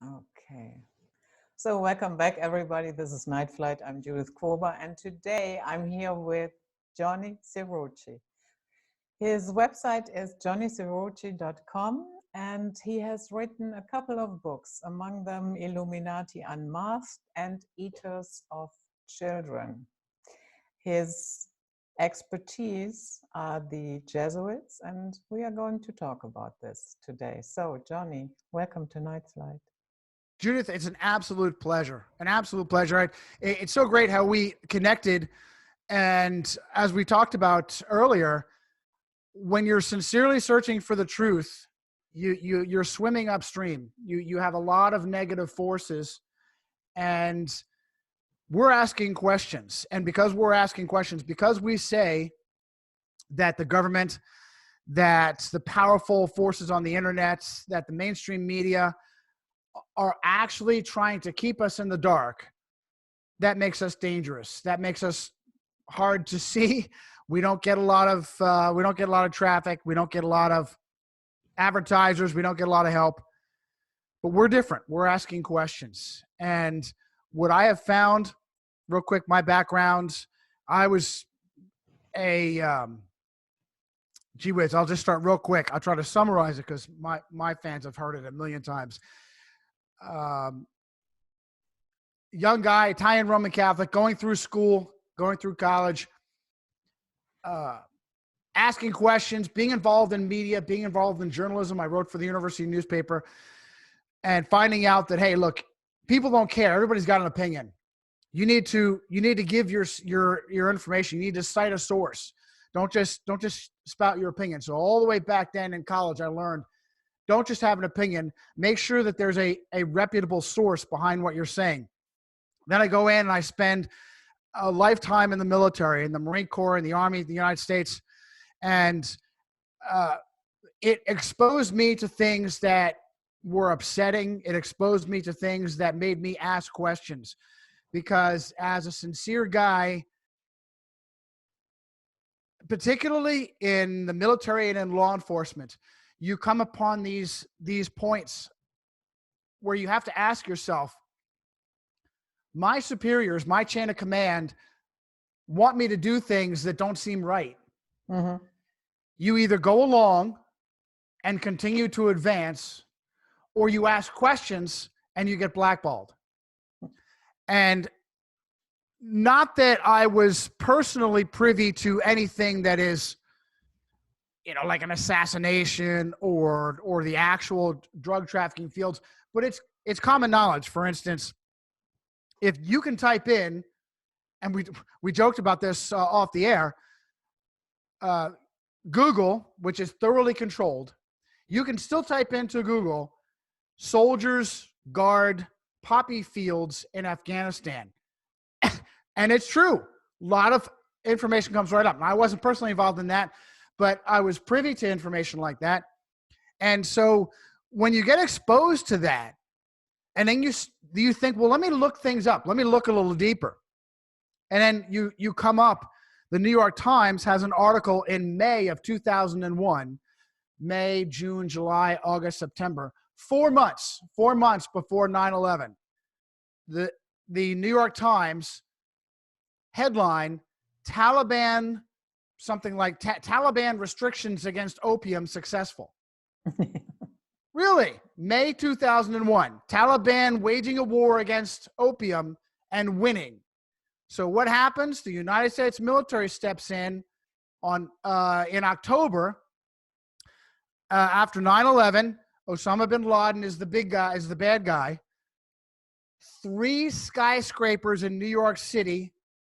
Okay. So welcome back, everybody. This is Night Flight. I'm Judith Kober, and today I'm here with Johnny Cirucci. His website is johnnycirucci.com, and he has written a couple of books, among them Illuminati Unmasked and Eaters of Children. His expertise are the Jesuits, and we are going to talk about this today. So, Johnny, welcome to Night Flight. Judith, it's an absolute pleasure. An absolute pleasure. It's so great how we connected. And as we talked about earlier, when you're sincerely searching for the truth, you're swimming upstream. You have a lot of negative forces, and we're asking questions. And because we're asking questions, because we say that the government, that the powerful forces on the internet, that the mainstream media are actually trying to keep us in the dark, that makes us dangerous. That makes us hard to see. We don't get a lot of traffic. We don't get a lot of advertisers. We don't get a lot of help. But we're different. We're asking questions. And what I have found, real quick, my background, I was gee whiz, I'll just start real quick. I'll try to summarize it because my fans have heard it a million times. Young guy, Italian Roman Catholic, going through school, going through college, asking questions, being involved in media, being involved in journalism. I wrote for the university newspaper, and finding out that, hey, look, people don't care. Everybody's got an opinion. You need to give your information. You need to cite a source. Don't just spout your opinion. So all the way back then in college, I learned, don't just have an opinion. Make sure that there's a reputable source behind what you're saying. Then I go in and I spend a lifetime in the military, in the Marine Corps, in the Army of the United States. And it exposed me to things that were upsetting. It exposed me to things that made me ask questions. Because as a sincere guy, particularly in the military and in law enforcement, you come upon these points where you have to ask yourself, my superiors, my chain of command want me to do things that don't seem right. Mm-hmm. You either go along and continue to advance, or you ask questions and you get blackballed. And not that I was personally privy to anything that is, like an assassination or the actual drug trafficking fields, but it's common knowledge. For instance, if you can type in, and we joked about this off the air, Google, which is thoroughly controlled, you can still type into Google, soldiers guard poppy fields in Afghanistan. And it's true. A lot of information comes right up. Now, I wasn't personally involved in that, but I was privy to information like that. And so when you get exposed to that, and then you think, well, let me look things up. Let me look a little deeper. And then you come up, the New York Times has an article in May of 2001, May, June, July, August, September, 4 months before 9/11. The New York Times headline, Taliban, something like Taliban restrictions against opium successful. Really? May 2001, Taliban waging a war against opium and winning. So what happens? The United States military steps in in October after 9/11. Osama bin Laden is the big guy, is the bad guy. 3 skyscrapers in New York City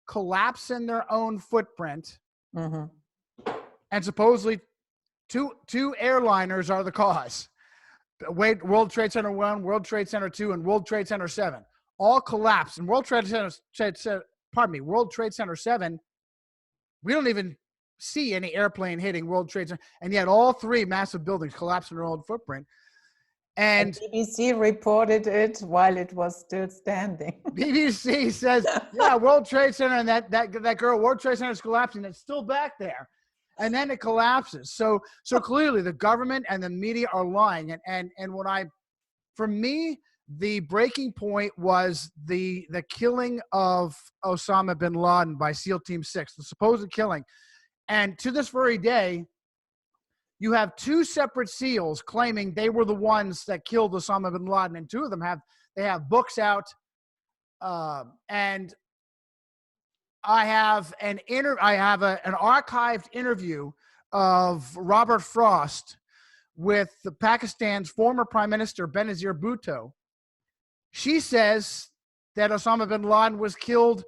collapse in their own footprint. Mm-hmm. And supposedly two airliners are the cause. World Trade Center 1, World Trade Center 2, and World Trade Center 7 all collapsed. And World Trade Center 7, we don't even see any airplane hitting World Trade Center, and yet all 3 massive buildings collapsed in their own footprint. And BBC reported it while it was still standing. BBC says, yeah, World Trade Center, and that girl, World Trade Center is collapsing. It's still back there. And then it collapses. So clearly the government and the media are lying. And for me, the breaking point was the killing of Osama bin Laden by SEAL Team 6, the supposed killing. And to this very day, you have two separate SEALs claiming they were the ones that killed Osama bin Laden, and two of them have books out. And I have an archived interview of Robert Frost with Pakistan's former Prime Minister Benazir Bhutto. She says that Osama bin Laden was killed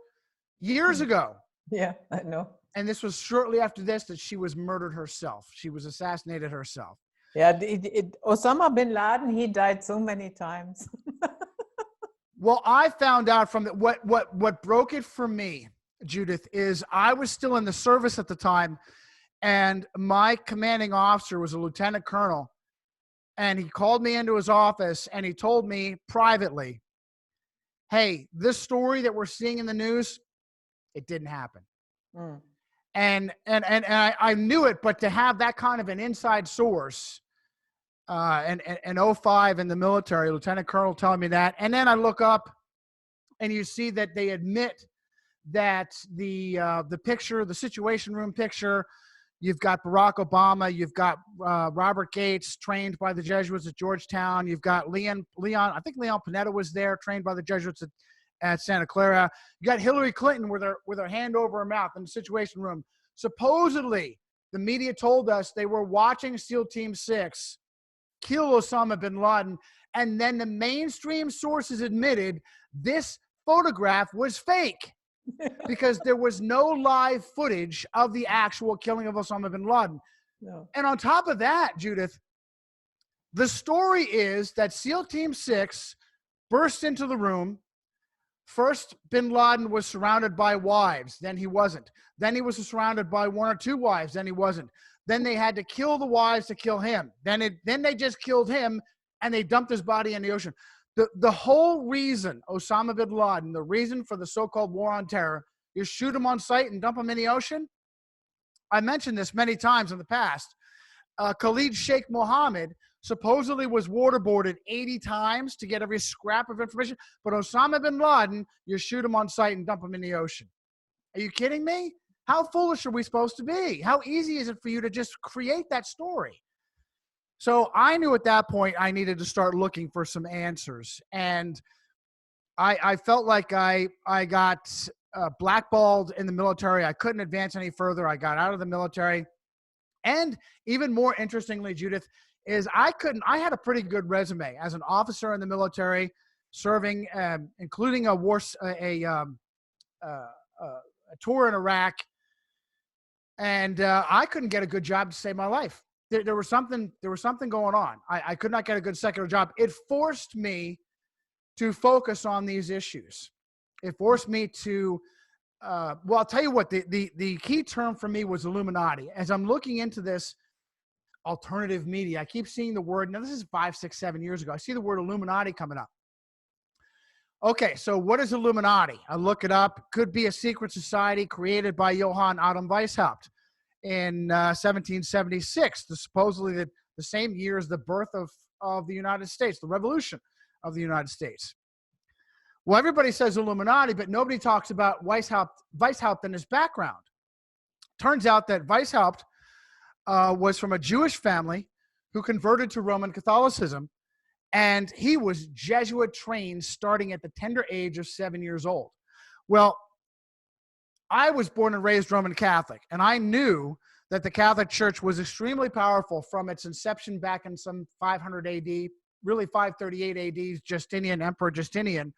years ago. Yeah, I know. And this was shortly after this that she was murdered herself. She was assassinated herself. Yeah, Osama bin Laden, he died so many times. Well, I found out from what broke it for me, Judith, is I was still in the service at the time, and my commanding officer was a lieutenant colonel, and he called me into his office and he told me privately, hey, this story that we're seeing in the news, it didn't happen. Mm. And I knew it, but to have that kind of an inside source, and 05 in the military, lieutenant colonel telling me that, and then I look up and you see that they admit that the picture, the Situation Room picture, you've got Barack Obama, you've got Robert Gates, trained by the Jesuits at Georgetown, you've got Leon, I think Leon Panetta was there, trained by the Jesuits at Santa Clara. You got Hillary Clinton with her hand over her mouth in the Situation Room. Supposedly, the media told us they were watching SEAL Team 6 kill Osama bin Laden, and then the mainstream sources admitted this photograph was fake because there was no live footage of the actual killing of Osama bin Laden. No. And on top of that, Judith, the story is that SEAL Team 6 burst into the room. First, bin Laden was surrounded by wives. Then he wasn't. Then he was surrounded by one or two wives. Then he wasn't. Then they had to kill the wives to kill him. Then they just killed him, and they dumped his body in the ocean. The whole reason Osama bin Laden, the reason for the so-called war on terror, is shoot him on sight and dump him in the ocean. I mentioned this many times in the past. Khalid Sheikh Mohammed supposedly was waterboarded 80 times to get every scrap of information. But Osama bin Laden, you shoot him on sight and dump him in the ocean. Are you kidding me? How foolish are we supposed to be? How easy is it for you to just create that story? So I knew at that point I needed to start looking for some answers. And I felt like I got blackballed in the military. I couldn't advance any further. I got out of the military. And even more interestingly, Judith, is I had a pretty good resume as an officer in the military, serving, including a tour in Iraq, and I couldn't get a good job to save my life. There was something going on. I could not get a good secular job. It forced me to focus on these issues. It forced me to, well, I'll tell you what, the key term for me was Illuminati. As I'm looking into this alternative media, I keep seeing the word, now this is 5, 6, 7 years ago, I see the word Illuminati coming up. Okay, so what is Illuminati? I look it up. Could be a secret society created by Johann Adam Weishaupt in 1776, supposedly the same year as the birth of the United States, the revolution of the United States. Well, everybody says Illuminati, but nobody talks about Weishaupt and his background. Turns out that Weishaupt was from a Jewish family who converted to Roman Catholicism, and he was Jesuit trained starting at the tender age of 7 years old. Well, I was born and raised Roman Catholic, and I knew that the Catholic Church was extremely powerful from its inception back in some 500 AD, really 538 AD. Emperor Justinian,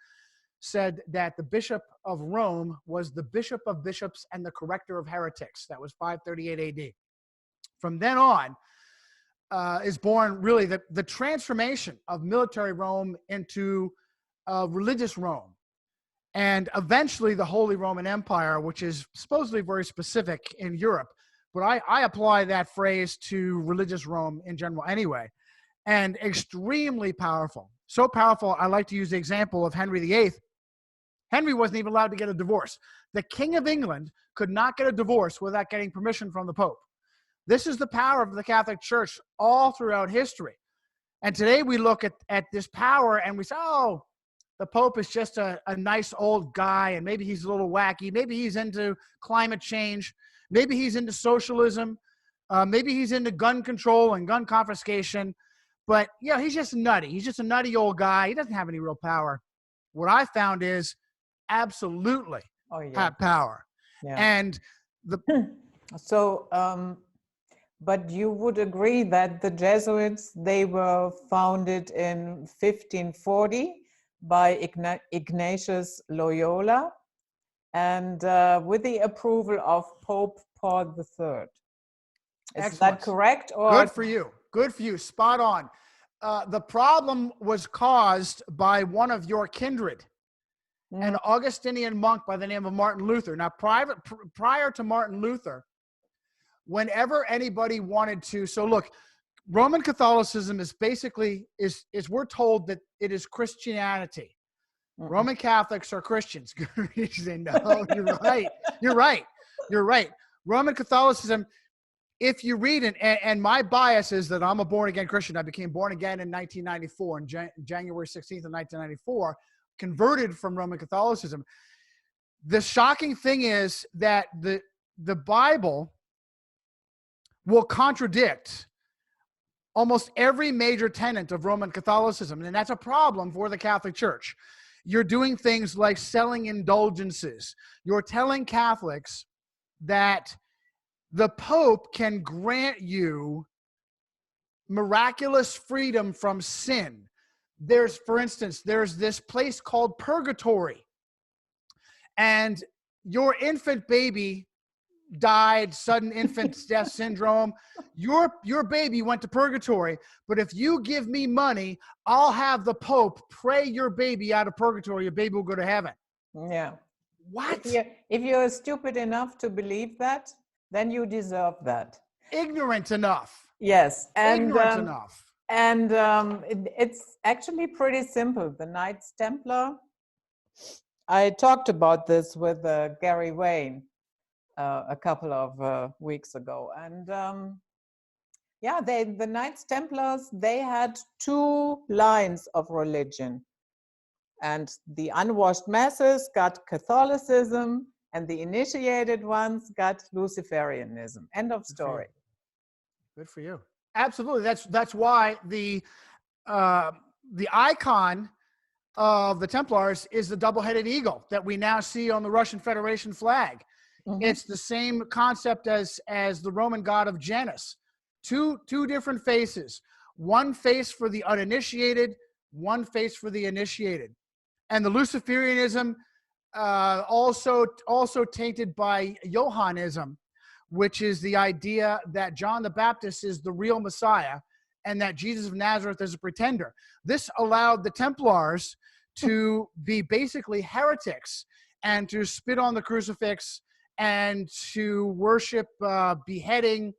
said that the Bishop of Rome was the Bishop of bishops and the corrector of heretics. That was 538 AD. From then on, is born really the transformation of military Rome into religious Rome, and eventually the Holy Roman Empire, which is supposedly very specific in Europe, but I apply that phrase to religious Rome in general anyway, and extremely powerful. So powerful, I like to use the example of Henry VIII. Henry wasn't even allowed to get a divorce. The King of England could not get a divorce without getting permission from the Pope. This is the power of the Catholic Church all throughout history. And today we look at this power and we say, oh, the Pope is just a nice old guy, and maybe he's a little wacky. Maybe he's into climate change. Maybe he's into socialism. Maybe he's into gun control and gun confiscation. But, yeah, he's just nutty. He's just a nutty old guy. He doesn't have any real power. What I found is absolutely have power. Yeah. And the So, but you would agree that the Jesuits, they were founded in 1540 by Ignatius Loyola, and with the approval of Pope Paul III. Is Excellent. that correct? Or Good for you. Good for you. Spot on. The problem was caused by one of your kindred, an Augustinian monk by the name of Martin Luther. Now, prior to Martin Luther, whenever anybody wanted to, so look, Roman Catholicism is basically, is we're told that it is Christianity. Roman Catholics are Christians. You say, no, you're right. You're right. You're right. Roman Catholicism, if you read it, and my bias is that I'm a born-again Christian. I became born again in 1994, on January 16th of 1994, converted from Roman Catholicism. The shocking thing is that the Bible will contradict almost every major tenet of Roman Catholicism, and that's a problem for the Catholic Church. You're doing things like selling indulgences. You're telling Catholics that the Pope can grant you miraculous freedom from sin. For instance, there's this place called purgatory, and your infant baby died, sudden infant death syndrome. Your baby went to purgatory, but if you give me money, I'll have the Pope pray your baby out of purgatory. Your baby will go to heaven. Yeah. What? If you're stupid enough to believe that, then you deserve that. Ignorant enough. Yes. And, ignorant enough. And it's actually pretty simple. The Knights Templar, I talked about this with Gary Wayne a couple of weeks ago. And yeah, the Knights Templars, they had two lines of religion. And the unwashed masses got Catholicism, and the initiated ones got Luciferianism. End of story. Good for you. Absolutely. That's why the icon of the Templars is the double-headed eagle that we now see on the Russian Federation flag. Mm-hmm. It's the same concept as the Roman god of Janus. Two different faces. One face for the uninitiated, one face for the initiated. And the Luciferianism, also tainted by Johannism, which is the idea that John the Baptist is the real Messiah and that Jesus of Nazareth is a pretender. This allowed the Templars to be basically heretics and to spit on the crucifix and to worship beheading,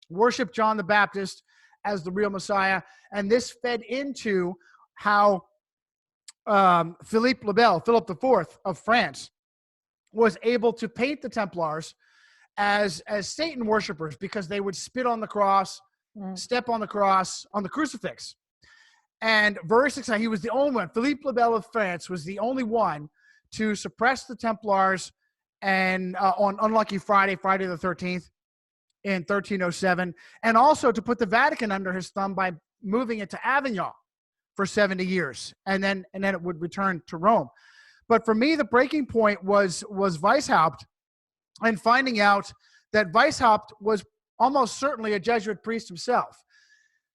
worship John the Baptist as the real Messiah. And this fed into how Philippe le Bel, Philip IV of France, was able to paint the Templars as Satan worshipers because they would spit on the cross, step on the cross, on the crucifix. And very successful. He was the only one. Philippe le Bel of France was the only one to suppress the Templars and on Unlucky Friday, Friday the 13th in 1307, and also to put the Vatican under his thumb by moving it to Avignon for 70 years, and then it would return to Rome. But for me, the breaking point was Weishaupt, and finding out that Weishaupt was almost certainly a Jesuit priest himself.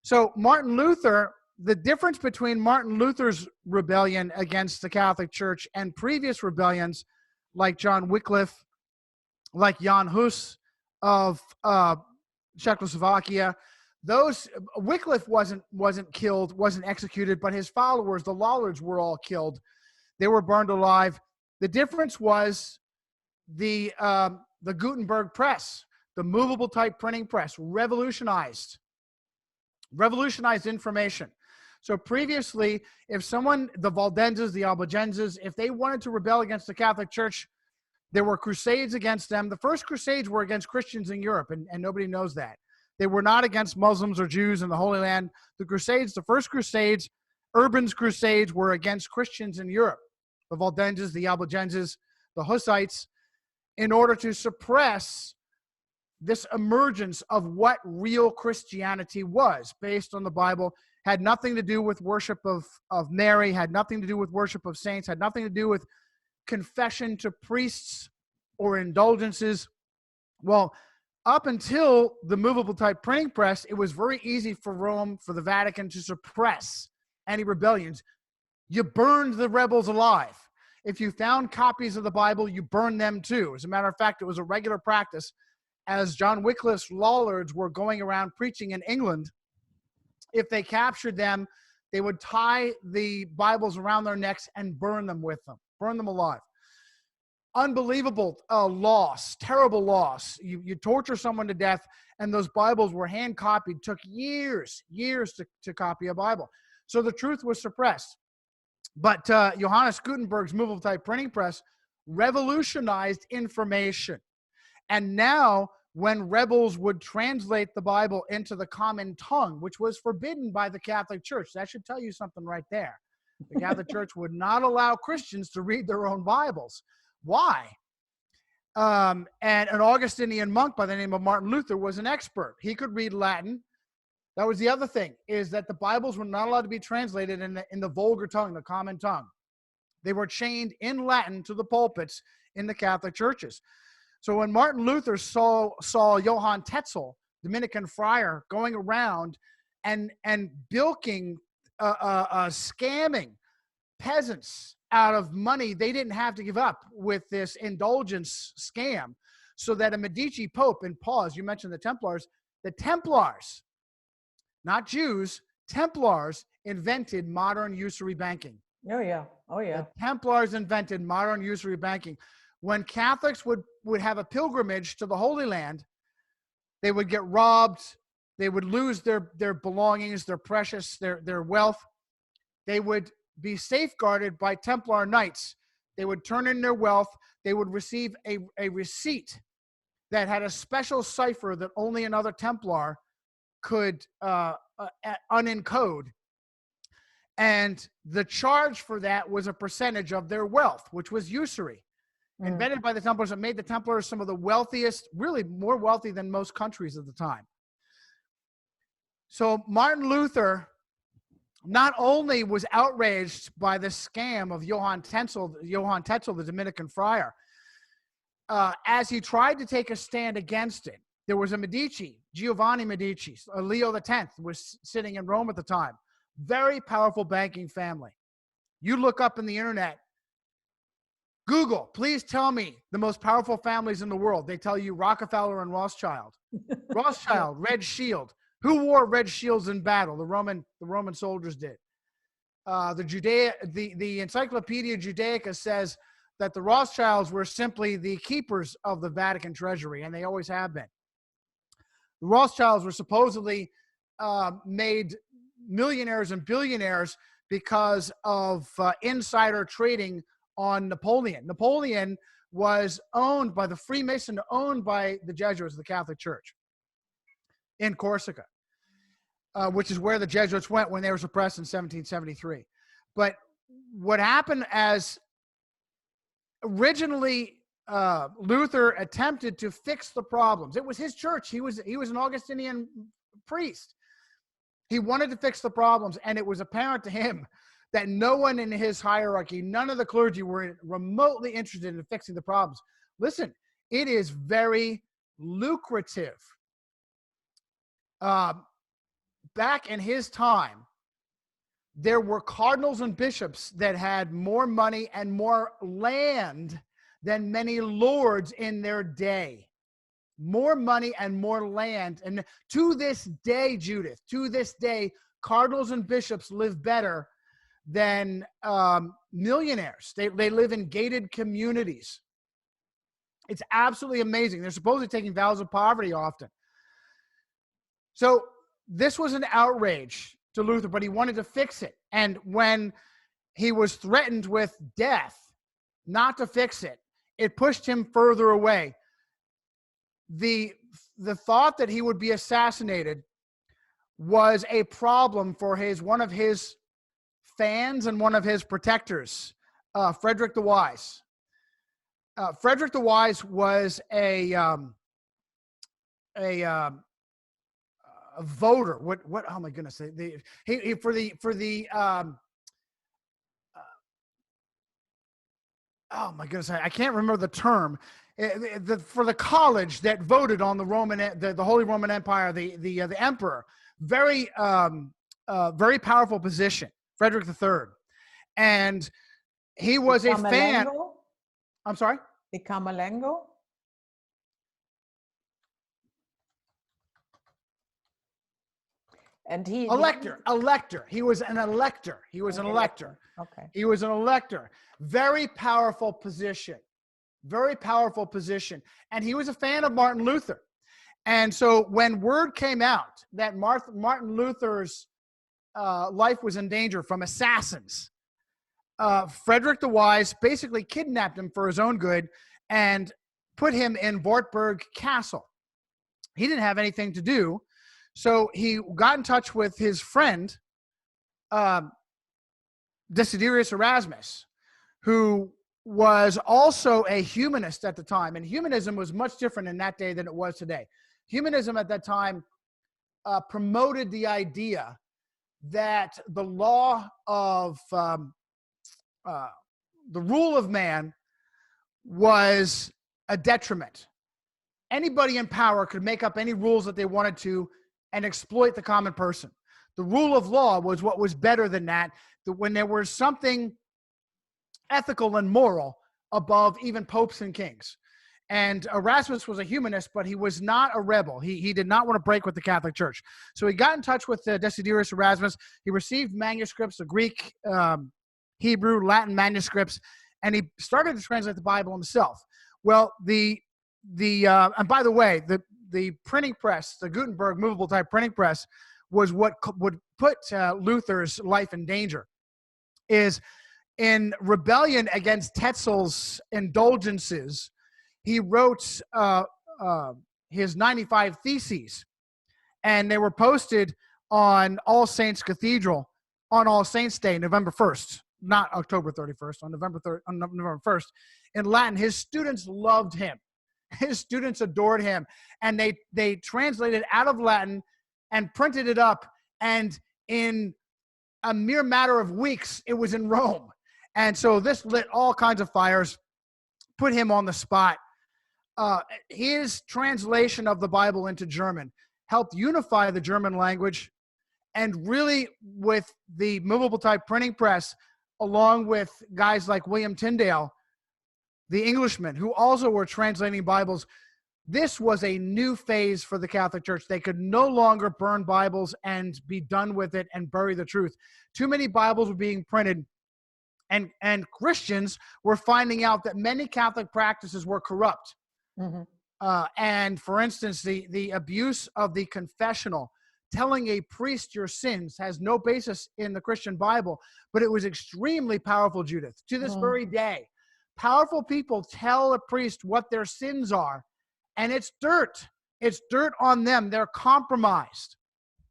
So Martin Luther, the difference between Martin Luther's rebellion against the Catholic Church and previous rebellions like John Wycliffe, like Jan Hus of Czechoslovakia, Wycliffe wasn't killed, wasn't executed, but his followers, the Lollards, were all killed. They were burned alive. The difference was the Gutenberg press, the movable type printing press, revolutionized information. So previously, if someone, the Valdenses, the Albigenses, if they wanted to rebel against the Catholic Church, there were crusades against them. The first crusades were against Christians in Europe, and nobody knows that. They were not against Muslims or Jews in the Holy Land. The Crusades, the first Crusades, Urban's Crusades, were against Christians in Europe, the Valdenses, the Albigenses, the Hussites, in order to suppress this emergence of what real Christianity was based on the Bible. Had nothing to do with worship of Mary, had nothing to do with worship of saints, had nothing to do with confession to priests or indulgences. Well, up until the movable type printing press, it was very easy for Rome, for the Vatican, to suppress any rebellions. You burned the rebels alive. If you found copies of the Bible, you burned them too. As a matter of fact, it was a regular practice. As John Wycliffe's lollards were going around preaching in England, if they captured them, they would tie the Bibles around their necks and burn them with them, burn them alive. Unbelievable loss, terrible loss. You torture someone to death, and those Bibles were hand copied. Took years to copy a Bible. So the truth was suppressed. But Johannes Gutenberg's movable type printing press revolutionized information. And now, when rebels would translate the Bible into the common tongue, which was forbidden by the Catholic Church, that should tell you something right there. The Catholic Church would not allow Christians to read their own Bibles. Why? And an Augustinian monk by the name of Martin Luther was an expert. He could read Latin. That was the other thing, is that the Bibles were not allowed to be translated in the vulgar tongue, the common tongue. They were chained in Latin to the pulpits in the Catholic churches. So when Martin Luther saw Johann Tetzel, Dominican friar, going around and bilking, scamming peasants out of money they didn't have to give up with this indulgence scam, so that a Medici Pope, and pause, you mentioned the Templars, not Jews, Templars invented modern usury banking. Oh, yeah. Oh, yeah. The Templars invented modern usury banking. When Catholics would have a pilgrimage to the Holy Land, they would get robbed. They would lose their belongings, their precious, their wealth. They would be safeguarded by Templar knights. They would turn in their wealth. They would receive a receipt that had a special cipher that only another Templar could unencode. And the charge for that was a percentage of their wealth, which was usury. Invented by the Templars, that made the Templars some of the wealthiest, really more wealthy than most countries at the time. So Martin Luther not only was outraged by the scam of Johann Tetzel, the Dominican friar, as he tried to take a stand against it. There was a Medici, Giovanni Medici, Leo X was sitting in Rome at the time. Very powerful banking family. You look up in the internet, Google, please tell me the most powerful families in the world. They tell you Rockefeller and Rothschild. Rothschild, red shield. Who wore red shields in battle? The Roman soldiers did. The Encyclopedia Judaica says that the Rothschilds were simply the keepers of the Vatican treasury, and they always have been. The Rothschilds were supposedly made millionaires and billionaires because of insider trading on Napoleon. Napoleon was owned by the Freemason, owned by the Jesuits, the Catholic Church, in Corsica, which is where the Jesuits went when they were suppressed in 1773. But what happened, as originally Luther attempted to fix the problems. It was his church. He was an Augustinian priest. He wanted to fix the problems, and it was apparent to him that no one in his hierarchy, none of the clergy, were remotely interested in fixing the problems. Listen, it is very lucrative. Back in his time, there were cardinals and bishops that had more money and more land than many lords in their day. More money and more land. And to this day, Judith, to this day, cardinals and bishops live better than millionaires. They live in gated communities. It's absolutely amazing. They're supposedly taking vows of poverty often. So this was an outrage to Luther, but he wanted to fix it. And when he was threatened with death not to fix it, it pushed him further away. The the thought that he would be assassinated was a problem for one of his fans and one of his protectors, Frederick the Wise. Frederick the Wise was a voter. What? Oh my goodness! Oh my goodness! I can't remember the term. For the college that voted on the Holy Roman Empire, the emperor. Very very powerful position, Frederick III, and he was a fan. I'm sorry? The Camerlengo? And he... Elector. He was an elector. He was an elector. Okay. He was an elector. Very powerful position. Very powerful position. And he was a fan of Martin Luther. And so when word came out that Martin Luther's life was in danger from assassins, Frederick the Wise basically kidnapped him for his own good and put him in Wartburg Castle. He didn't have anything to do, so he got in touch with his friend, Desiderius Erasmus, who was also a humanist at the time. And humanism was much different in that day than it was today. Humanism at that time promoted the idea that the law of the rule of man was a detriment. Anybody in power could make up any rules that they wanted to and exploit the common person. The rule of law was what was better than that, when there was something ethical and moral above even popes and kings. And Erasmus was a humanist, but he was not a rebel. He did not want to break with the Catholic Church. So he got in touch with Desiderius Erasmus. He received manuscripts of Greek, Hebrew, Latin manuscripts, and he started to translate the Bible himself. Well, and by the way, the printing press, the Gutenberg movable type printing press, was what would put Luther's life in danger. Is in rebellion against Tetzel's indulgences, he wrote his 95 Theses, and they were posted on All Saints Cathedral on All Saints Day, November 1st, not October 31st, on November 1st, in Latin. His students loved him. His students adored him, and they translated out of Latin and printed it up, and in a mere matter of weeks, it was in Rome. And so this lit all kinds of fires, put him on the spot. His translation of the Bible into German helped unify the German language, and really with the movable type printing press, along with guys like William Tyndale, the Englishman, who also were translating Bibles, this was a new phase for the Catholic Church. They could no longer burn Bibles and be done with it and bury the truth. Too many Bibles were being printed, and Christians were finding out that many Catholic practices were corrupt. Mm-hmm. And for instance, the abuse of the confessional, telling a priest your sins, has no basis in the Christian Bible, but it was extremely powerful, Judith. To this very day, powerful people tell a priest what their sins are, and it's dirt. It's dirt on them. They're compromised.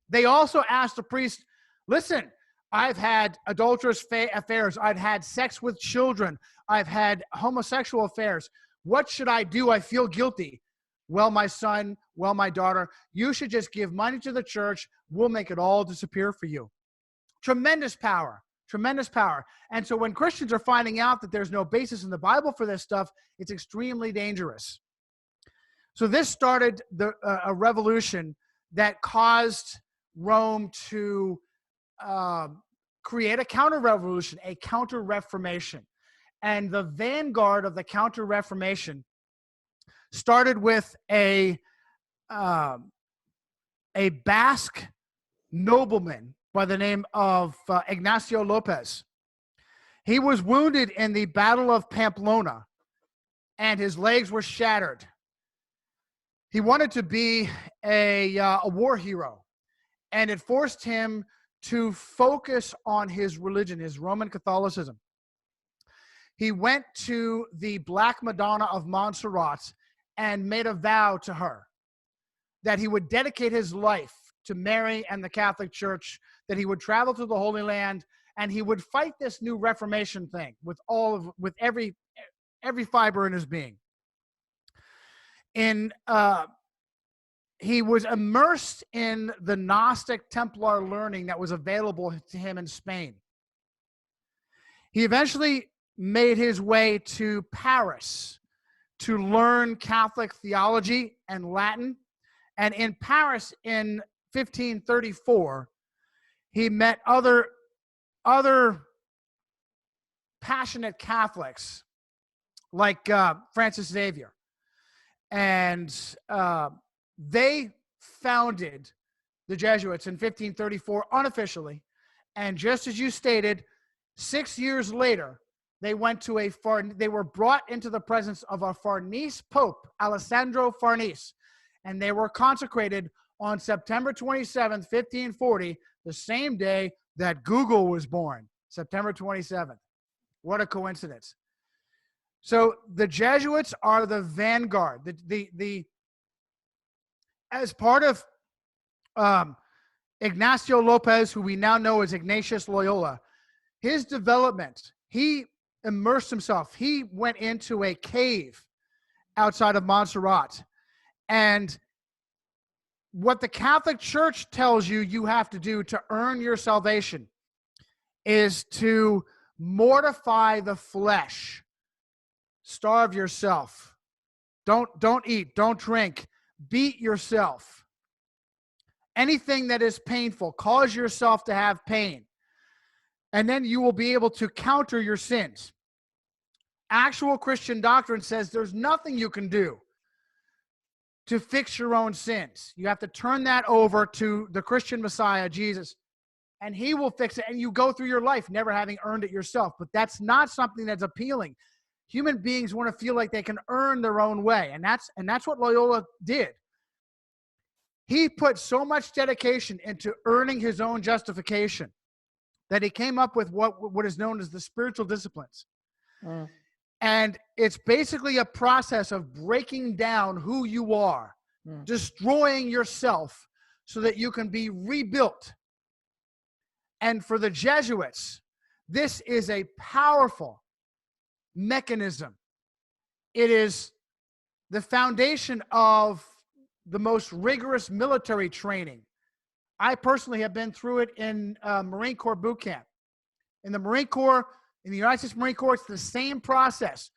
They also ask the priest, listen, I've had adulterous affairs. I've had sex with children. I've had homosexual affairs. What should I do? I feel guilty. Well, my son, well, my daughter, you should just give money to the church. We'll make it all disappear for you. Tremendous power. Tremendous power. And so when Christians are finding out that there's no basis in the Bible for this stuff, it's extremely dangerous. So this started a revolution that caused Rome to create a counter-revolution, a counter-reformation. And the vanguard of the counter-reformation started with a Basque nobleman by the name of Ignacio Lopez. He was wounded in the Battle of Pamplona, and his legs were shattered. He wanted to be a war hero, and it forced him to focus on his religion, his Roman Catholicism. He went to the Black Madonna of Montserrat and made a vow to her. that he would dedicate his life to Mary and the Catholic Church, that he would travel to the Holy Land, and he would fight this new Reformation thing with every fiber in his being. He was immersed in the Gnostic Templar learning that was available to him in Spain. He eventually made his way to Paris to learn Catholic theology and Latin. And in Paris in 1534, he met other passionate Catholics like Francis Xavier. And they founded the Jesuits in 1534 unofficially. And just as you stated, 6 years later, they were brought into the presence of a Farnese Pope, Alessandro Farnese, and they were consecrated on September 27th, 1540, the same day that Google was born, September 27th. What a coincidence. So the Jesuits are the vanguard. As part of Ignacio Lopez, who we now know as Ignatius Loyola, his development, he immersed himself. He went into a cave outside of Montserrat. And what the Catholic Church tells you you have to do to earn your salvation is to mortify the flesh. Starve yourself. Don't eat. Don't drink. Beat yourself. Anything that is painful, cause yourself to have pain. And then you will be able to counter your sins. Actual Christian doctrine says there's nothing you can do to fix your own sins. You have to turn that over to the Christian Messiah, Jesus, and he will fix it. And you go through your life never having earned it yourself. But that's not something that's appealing. Human beings want to feel like they can earn their own way. And that's what Loyola did. He put so much dedication into earning his own justification that he came up with what is known as the spiritual disciplines. Mm. And it's basically a process of breaking down who you are, destroying yourself so that you can be rebuilt. And for the Jesuits, this is a powerful mechanism. It is the foundation of the most rigorous military training. I personally have been through it in Marine Corps boot camp. In the Marine Corps, in the United States Marine Corps, it's the same process.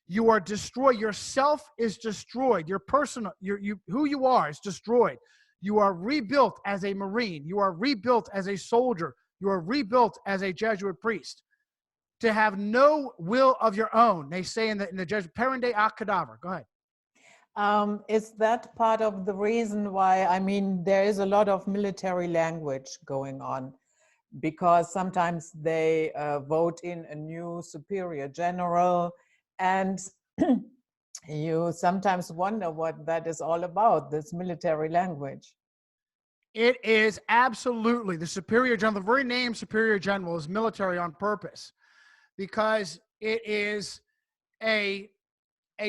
You are destroyed. Yourself is destroyed. Your personal, who you are is destroyed. You are rebuilt as a Marine. You are rebuilt as a soldier. You are rebuilt as a Jesuit priest. To have no will of your own, they say in the Jesuit, perende ac cadaver. Go ahead. Is that part of the reason why, I mean, there is a lot of military language going on, because sometimes they vote in a new superior general, and you sometimes wonder what that is all about, this military language. It is absolutely the superior general. The very name superior general is military on purpose, because it is a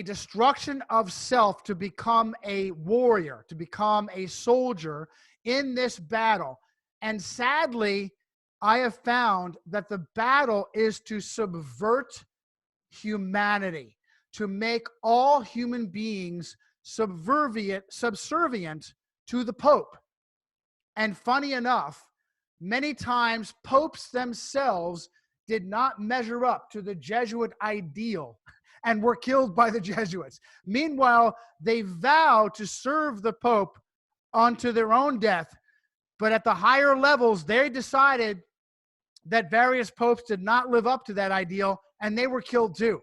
destruction of self to become a warrior, to become a soldier in this battle. And sadly, I have found that the battle is to subvert humanity, to make all human beings subservient to the Pope. And funny enough, many times popes themselves did not measure up to the Jesuit ideal and were killed by the Jesuits. Meanwhile, they vow to serve the Pope unto their own death. But at the higher levels, they decided that various popes did not live up to that ideal, and they were killed too.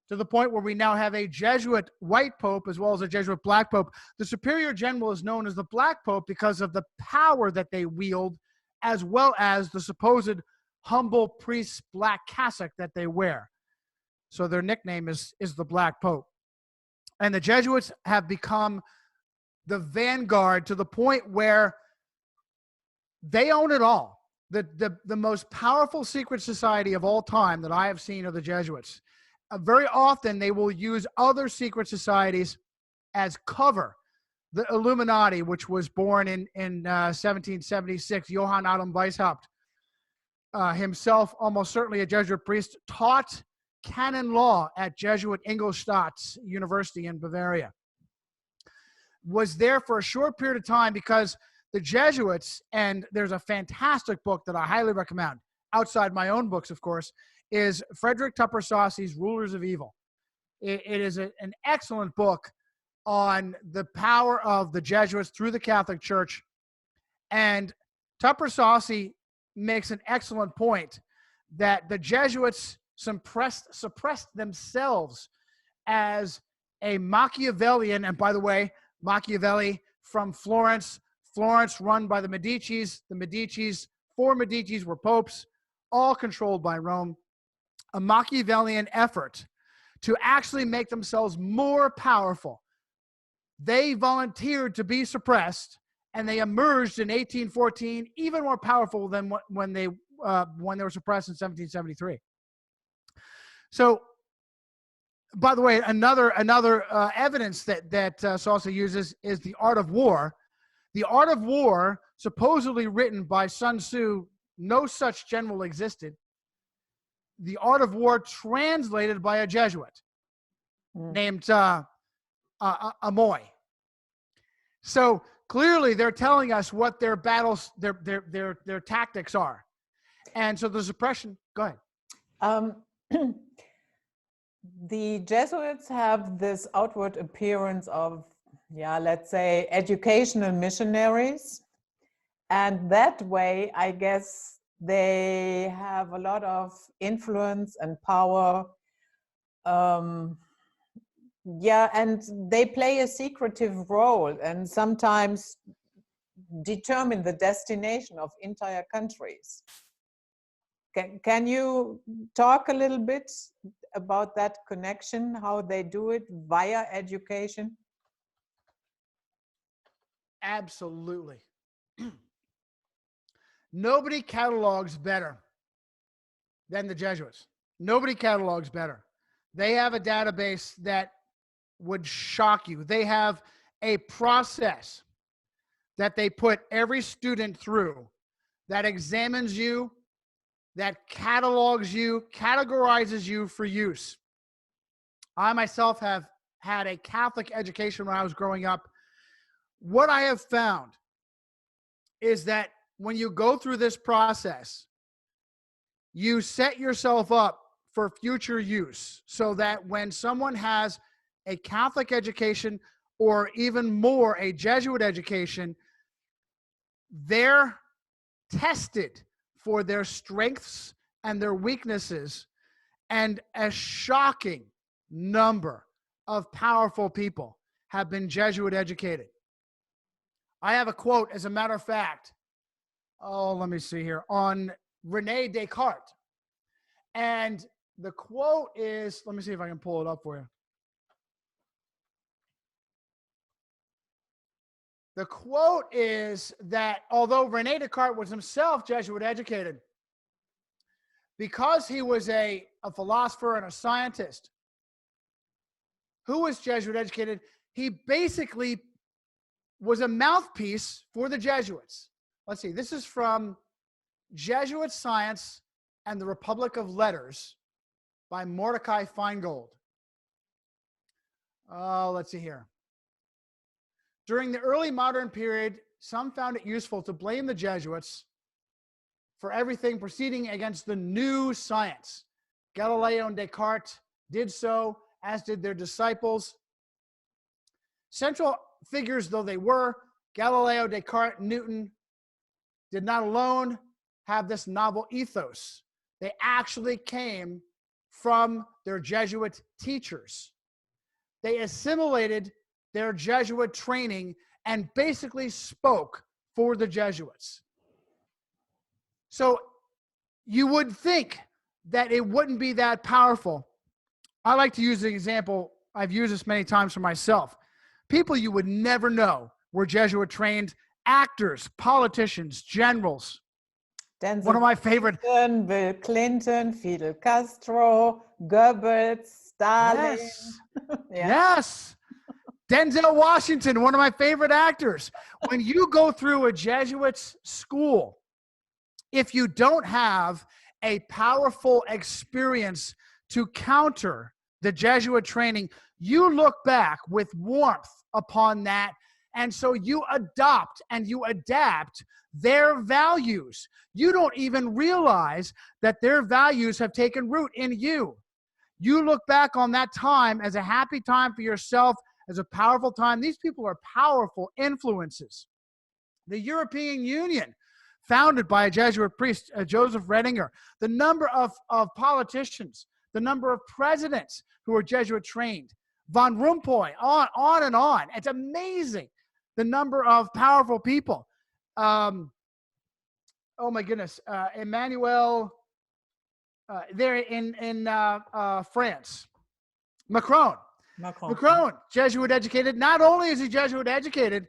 To the point where we now have a Jesuit white pope as well as a Jesuit black pope. The superior general is known as the black pope because of the power that they wield, as well as the supposed humble priest's black cassock that they wear. So their nickname is the Black Pope. And the Jesuits have become the vanguard to the point where they own it all. The most powerful secret society of all time that I have seen are the Jesuits. Very often they will use other secret societies as cover. the Illuminati, which was born in 1776, Johann Adam Weishaupt, himself almost certainly a Jesuit priest, taught canon law at Jesuit Ingolstadt University in Bavaria. Was there for a short period of time because the Jesuits, and there's a fantastic book that I highly recommend, outside my own books, of course, is Frederick Tupper Saucy's Rulers of Evil. It is an excellent book on the power of the Jesuits through the Catholic Church. And Tupper Saucy makes an excellent point that the Jesuits suppressed themselves as a Machiavellian, and by the way, Machiavelli from Florence run by the Medicis. The Medicis, 4 Medicis were popes, all controlled by Rome. A Machiavellian effort to actually make themselves more powerful. They volunteered to be suppressed, and they emerged in 1814 even more powerful than when they were suppressed in 1773. So, by the way, another evidence that Saucy uses is the art of war. The art of war, supposedly written by Sun Tzu, no such general existed. The art of war translated by a Jesuit named Amoy. So clearly they're telling us what their battles, their tactics are. And so the suppression, go ahead. The Jesuits have this outward appearance of, let's say, educational missionaries. And that way, I guess, they have a lot of influence and power. And they play a secretive role and sometimes determine the destination of entire countries. Can you talk a little bit about that connection, how they do it via education? Absolutely. Nobody catalogs better than the Jesuits. Nobody catalogs better. They have a database that would shock you. They have a process that they put every student through that examines you, that catalogs you, categorizes you for use. I myself have had a Catholic education when I was growing up. What I have found is that when you go through this process, you set yourself up for future use so that when someone has a Catholic education or even more a Jesuit education, they're tested for their strengths and their weaknesses. And a shocking number of powerful people have been Jesuit educated. I have a quote, as a matter of fact, let me see here, on René Descartes. And the quote is, let me see if I can pull it up for you. The quote is that although René Descartes was himself Jesuit educated, because he was a philosopher and a scientist who was Jesuit educated, he basically was a mouthpiece for the Jesuits. Let's see, this is from Jesuit Science and the Republic of Letters by Mordecai Feingold. Let's see here. During the early modern period, some found it useful to blame the Jesuits for everything proceeding against the new science. Galileo and Descartes did so, as did their disciples. Central figures though they were, Galileo, Descartes, Newton did not alone have this novel ethos. They actually came from their Jesuit teachers. They assimilated their Jesuit training and basically spoke for the Jesuits. So you would think that it wouldn't be that powerful. I like to use the example, I've used this many times for myself. People you would never know were Jesuit trained actors, politicians, generals. Denzel One of my favorite. Bill Clinton, Fidel Castro, Goebbels, Stalin. Yes. Yes. Denzel Washington, one of my favorite actors. When you go through a Jesuits school, if you don't have a powerful experience to counter the Jesuit training, you look back with warmth upon that. And so you adopt and you adapt their values. You don't even realize that their values have taken root in you. You look back on that time as a happy time for yourself, as a powerful time. These people are powerful influences. The European Union, founded by a Jesuit priest, Joseph Ratzinger, the number of politicians, the number of presidents who are Jesuit trained, Von Rompuy, on and on. It's amazing the number of powerful people. Oh my goodness, Emmanuel, there in France, Macron, Jesuit educated. Not only is he Jesuit educated,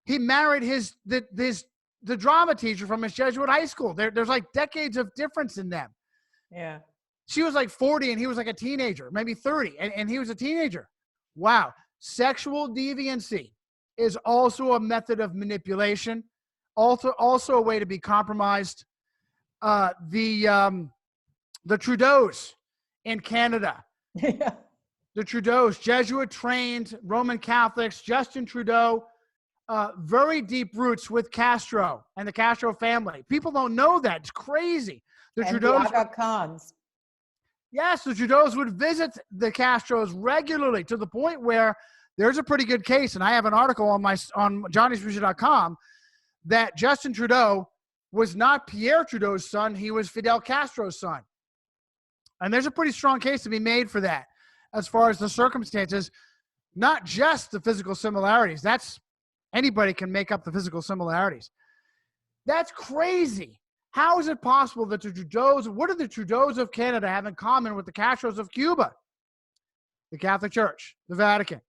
he married the drama teacher from his Jesuit high school. There's like decades of difference in them. Yeah. She was like 40 and he was like a teenager, maybe 30, and he was a teenager. Wow. Sexual deviancy is also a method of manipulation, also a way to be compromised. The Trudeaus in Canada. Yeah. The Trudeaus, Jesuit-trained Roman Catholics, Justin Trudeau, very deep roots with Castro and the Castro family. People don't know that. It's crazy. The Trudeaus. The Aga Khans. Yes, the Trudeaus would visit the Castros regularly to the point where there's a pretty good case, and I have an article on johnnysfuture.com that Justin Trudeau was not Pierre Trudeau's son, he was Fidel Castro's son. And there's a pretty strong case to be made for that as far as the circumstances, not just the physical similarities. Anybody can make up the physical similarities. That's crazy. How is it possible that the Trudeaus, what do the Trudeaus of Canada have in common with the Castros of Cuba? The Catholic Church, the Vatican.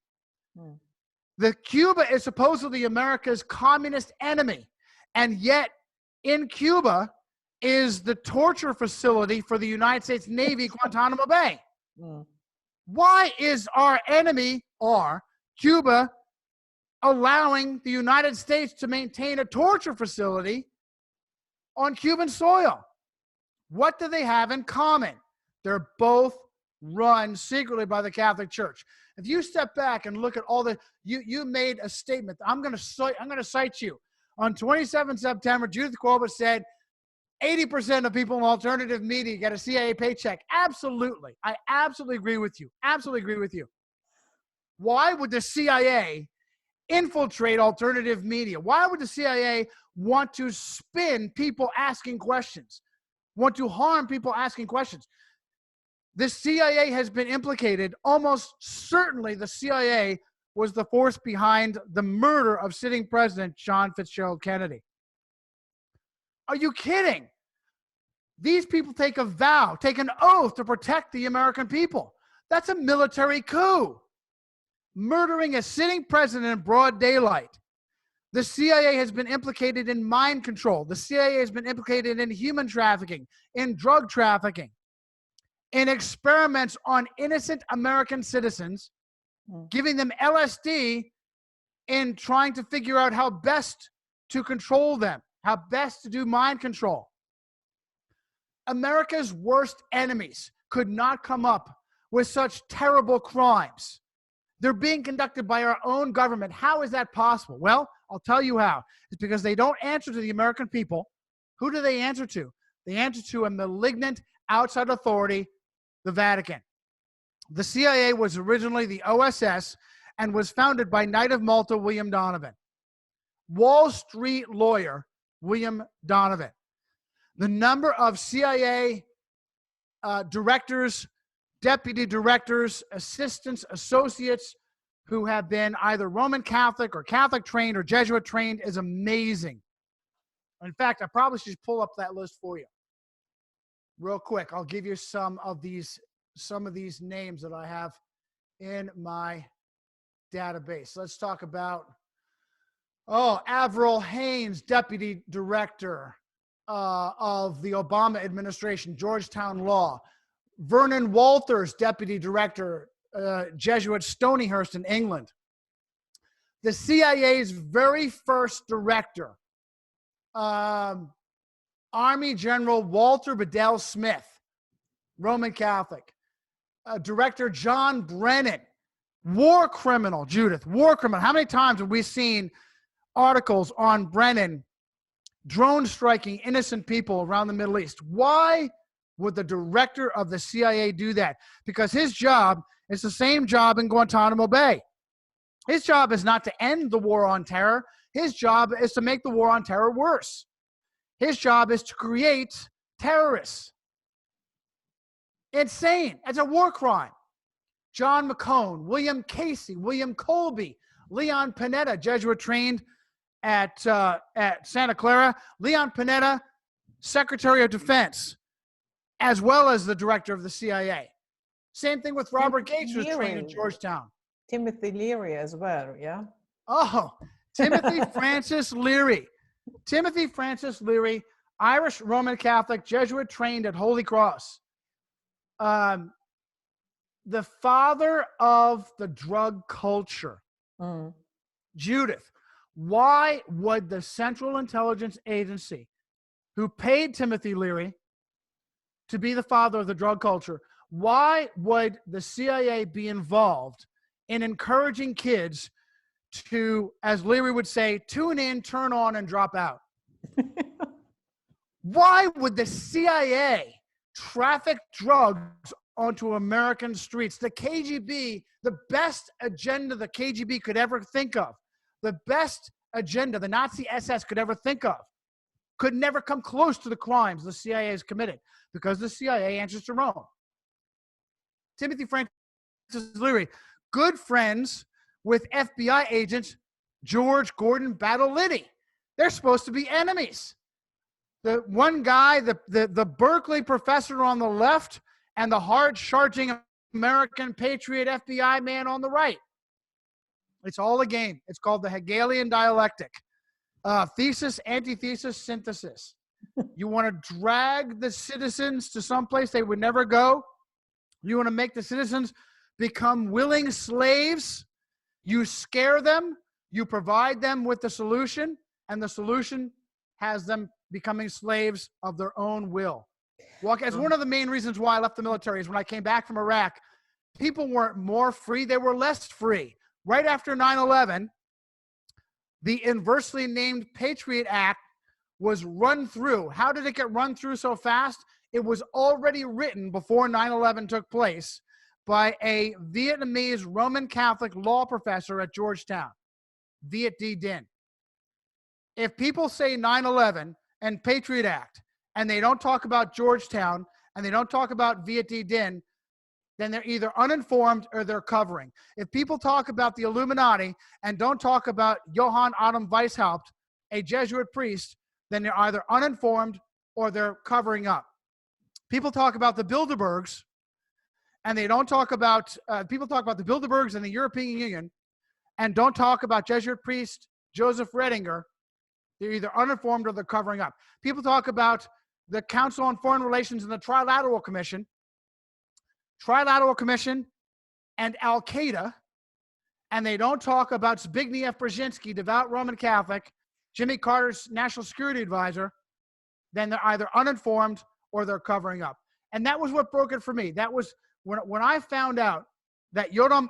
The Cuba is supposedly America's communist enemy, and yet in Cuba is the torture facility for the United States Navy, Guantanamo Bay. Why is our enemy, Cuba, allowing the United States to maintain a torture facility on Cuban soil? What do they have in common? They're both run secretly by the Catholic Church. If you step back and look at all you made a statement. I'm going to cite you. On 27 September, Judith Korba said, 80% of people in alternative media get a CIA paycheck. Absolutely. I absolutely agree with you. Absolutely agree with you. Why would the CIA infiltrate alternative media? Why would the CIA want to spin people asking questions, want to harm people asking questions? The CIA has been implicated. Almost certainly the CIA was the force behind the murder of sitting President John Fitzgerald Kennedy. Are you kidding? These people take an oath to protect the American people. That's a military coup. Murdering a sitting president in broad daylight. The CIA has been implicated in mind control. The CIA has been implicated in human trafficking, in drug trafficking, in experiments on innocent American citizens, giving them LSD in trying to figure out how best to control them, how best to do mind control. America's worst enemies could not come up with such terrible crimes. They're being conducted by our own government. How is that possible? Well, I'll tell you how. It's because they don't answer to the American people. Who do they answer to? They answer to a malignant outside authority, the Vatican. The CIA was originally the OSS and was founded by Knight of Malta, William Donovan. Wall Street lawyer, William Donovan. The number of CIA directors, deputy directors, assistants, associates who have been either Roman Catholic or Catholic trained or Jesuit trained is amazing. In fact, I probably should pull up that list for you. Real quick, I'll give you some of these names that I have in my database. Let's talk about, Avril Haines, deputy director of the Obama administration, Georgetown Law. Vernon Walters, deputy director, Jesuit Stonyhurst in England. the CIA's very first director, Army General Walter Bedell Smith, Roman Catholic, Director John Brennan, war criminal, Judith, war criminal. How many times have we seen articles on Brennan drone striking innocent people around the Middle East? Why would the director of the CIA do that? Because his job is the same job in Guantanamo Bay. His job is not to end the war on terror. His job is to make the war on terror worse. His job is to create terrorists. Insane. It's a war crime. John McCone, William Casey, William Colby, Leon Panetta, Jesuit trained at Santa Clara. Leon Panetta, Secretary of Defense, as well as the director of the CIA. Same thing with Robert Gates, who was trained in Georgetown. Timothy Leary as well, yeah? Oh, Timothy Francis Leary. Timothy Francis Leary, Irish Roman Catholic, Jesuit trained at Holy Cross. The father of the drug culture. Judith, why would the Central Intelligence Agency, who paid Timothy Leary to be the father of the drug culture, why would the CIA be involved in encouraging kids to, as Leary would say, tune in, turn on, and drop out? Why would the CIA traffic drugs onto American streets? The KGB, the best agenda the KGB could ever think of, the best agenda the Nazi SS could ever think of, could never come close to the crimes the CIA has committed, because the CIA answers to Rome. Timothy Francis Leary, good friends with FBI agent George Gordon Battle Liddy. They're supposed to be enemies. The one guy, the Berkeley professor on the left, and the hard-charging American patriot FBI man on the right. It's all a game. It's called the Hegelian dialectic. Thesis, antithesis, synthesis. You want to drag the citizens to someplace they would never go? You want to make the citizens become willing slaves? You scare them, you provide them with the solution, and the solution has them becoming slaves of their own will. Well, as one of the main reasons why I left the military is when I came back from Iraq, people weren't more free, they were less free. Right after 9/11, the inversely named Patriot Act was run through. How did it get run through so fast? It was already written before 9/11 took place by a Vietnamese Roman Catholic law professor at Georgetown, Viet D. Din. If people say 9/11 and Patriot Act, and they don't talk about Georgetown, and they don't talk about Viet D. Din, then they're either uninformed or they're covering. If people talk about the Illuminati and don't talk about Johann Adam Weishaupt, a Jesuit priest, then they're either uninformed or they're covering up. People talk about the Bilderbergs, and they don't talk about, people talk about the Bilderbergs and the European Union, and don't talk about Jesuit priest Joseph Redinger. They're either uninformed or they're covering up. People talk about the Council on Foreign Relations and the Trilateral Commission and Al-Qaeda, and they don't talk about Zbigniew Brzezinski, devout Roman Catholic, Jimmy Carter's national security advisor, then they're either uninformed or they're covering up. And that was what broke it for me. That was when I found out that Johann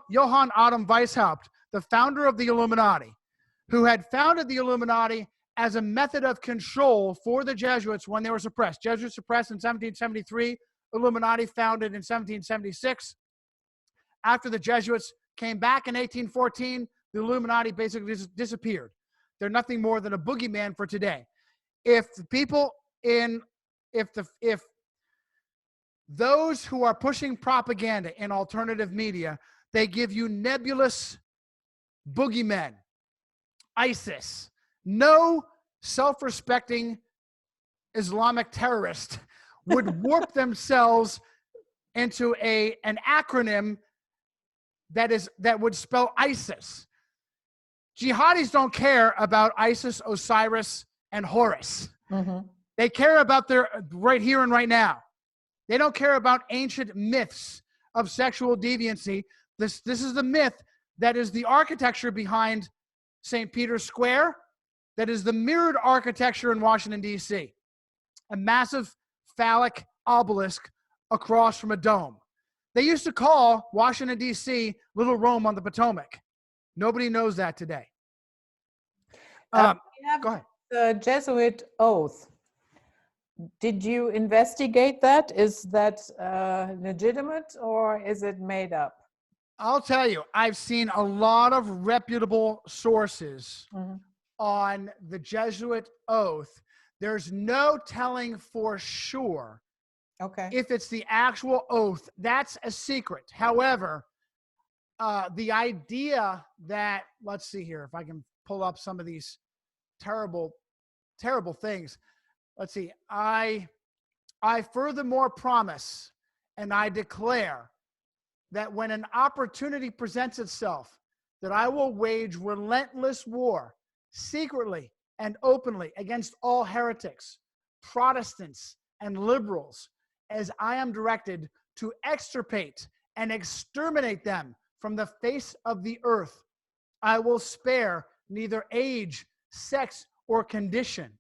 Adam Weishaupt, the founder of the Illuminati, who had founded the Illuminati as a method of control for the Jesuits when they were suppressed. Jesuits suppressed in 1773, Illuminati founded in 1776. After the Jesuits came back in 1814, the Illuminati basically disappeared. They're nothing more than a boogeyman for today. If those who are pushing propaganda in alternative media, they give you nebulous boogeymen, ISIS. No self-respecting Islamic terrorist would warp themselves into an acronym that would spell ISIS. Jihadis don't care about Isis, Osiris, and Horus. Mm-hmm. They care about their right here and right now. They don't care about ancient myths of sexual deviancy. This is the myth that is the architecture behind St. Peter's Square, that is the mirrored architecture in Washington, D.C. A massive phallic obelisk across from a dome. They used to call Washington, D.C. Little Rome on the Potomac. Nobody knows that today. We have Go ahead. the Jesuit oath. Did you investigate that? Is that legitimate or is it made up? I'll tell you, I've seen a lot of reputable sources on the Jesuit oath. There's no telling for sure if it's the actual oath. That's a secret. However, the idea that, let's see here, if I can pull up some of these terrible, terrible things. Let's see. I furthermore promise and I declare that when an opportunity presents itself, that I will wage relentless war secretly and openly against all heretics, Protestants, and liberals, as I am directed to extirpate and exterminate them from the face of the earth. I will spare neither age, sex, or condition.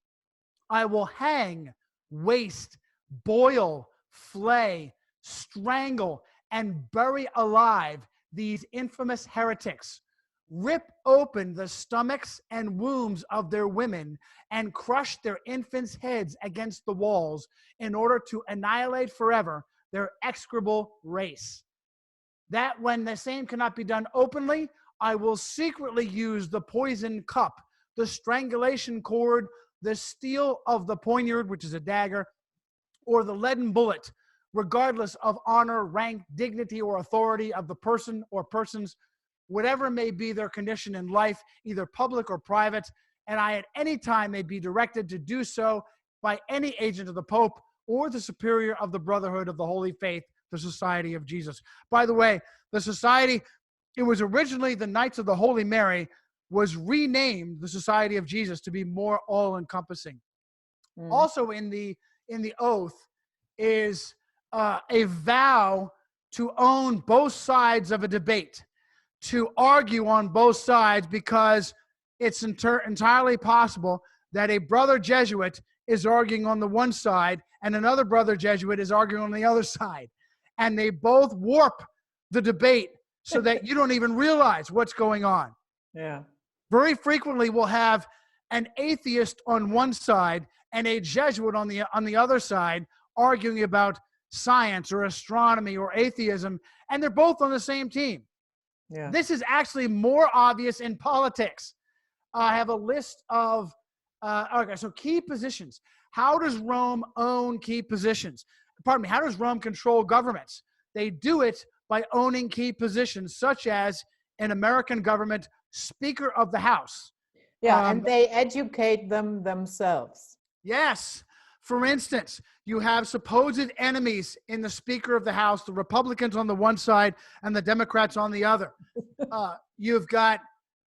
I will hang, waste, boil, flay, strangle, and bury alive these infamous heretics, rip open the stomachs and wombs of their women, and crush their infants' heads against the walls in order to annihilate forever their execrable race. That when the same cannot be done openly, I will secretly use the poison cup, the strangulation cord, the steel of the poignard, which is a dagger, or the leaden bullet, regardless of honor, rank, dignity, or authority of the person or persons, whatever may be their condition in life, either public or private, and I at any time may be directed to do so by any agent of the Pope or the superior of the Brotherhood of the Holy Faith, the Society of Jesus. By the way, the Society, it was originally the Knights of the Holy Mary, was renamed the Society of Jesus to be more all-encompassing. Also in the oath is a vow to own both sides of a debate, to argue on both sides, because it's entirely possible that a brother Jesuit is arguing on the one side and another brother Jesuit is arguing on the other side. And they both warp the debate so that you don't even realize what's going on. Yeah. Very frequently we'll have an atheist on one side and a Jesuit on the other side arguing about science or astronomy or atheism, and they're both on the same team. Yeah. This is actually more obvious in politics. I have a list of, okay, so key positions. How does Rome own key positions? Pardon me, how does Rome control governments? They do it by owning key positions, such as in American government, Speaker of the House. Yeah, and they educate them themselves. Yes. For instance, you have supposed enemies in the Speaker of the House, the Republicans on the one side and the Democrats on the other. You've got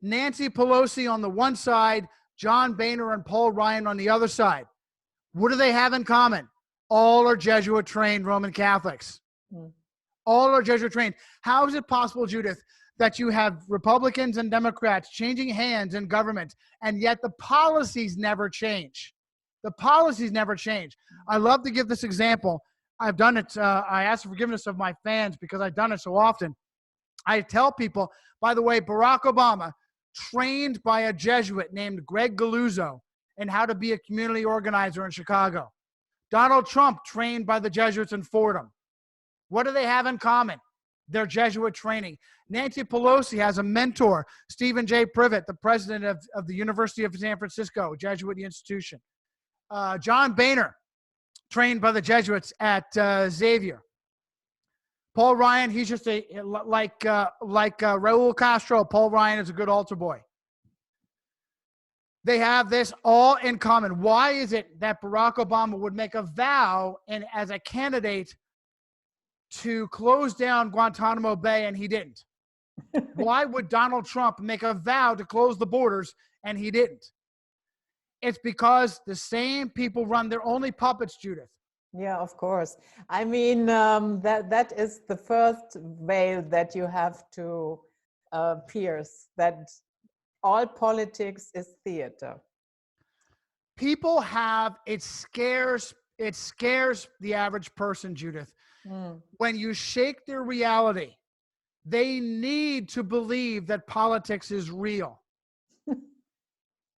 Nancy Pelosi on the one side, John Boehner and Paul Ryan on the other side. What do they have in common? All are Jesuit-trained Roman Catholics. All are Jesuit-trained. How is it possible, Judith, that you have Republicans and Democrats changing hands in government, and yet the policies never change? The policies never change. I love to give this example. I've done it. I ask for forgiveness of my fans because I've done it so often. I tell people, by the way, Barack Obama, trained by a Jesuit named Greg Galuzzo in how to be a community organizer in Chicago. Donald Trump, trained by the Jesuits in Fordham. What do they have in common? Their Jesuit training. Nancy Pelosi has a mentor, Stephen J. Privet, the president of the University of San Francisco, Jesuit institution. John Boehner, trained by the Jesuits at Xavier. Paul Ryan, he's just like Raul Castro. Paul Ryan is a good altar boy. They have this all in common. Why is it that Barack Obama would make a vow and as a candidate to close down Guantanamo Bay and he didn't? Why would Donald Trump make a vow to close the borders and he didn't? It's because the same people run. They're only puppets, Judith. Yeah, of course. I mean, that is the first veil that you have to pierce. That all politics is theater. People have, it scares the average person, Judith. When you shake their reality, they need to believe that politics is real.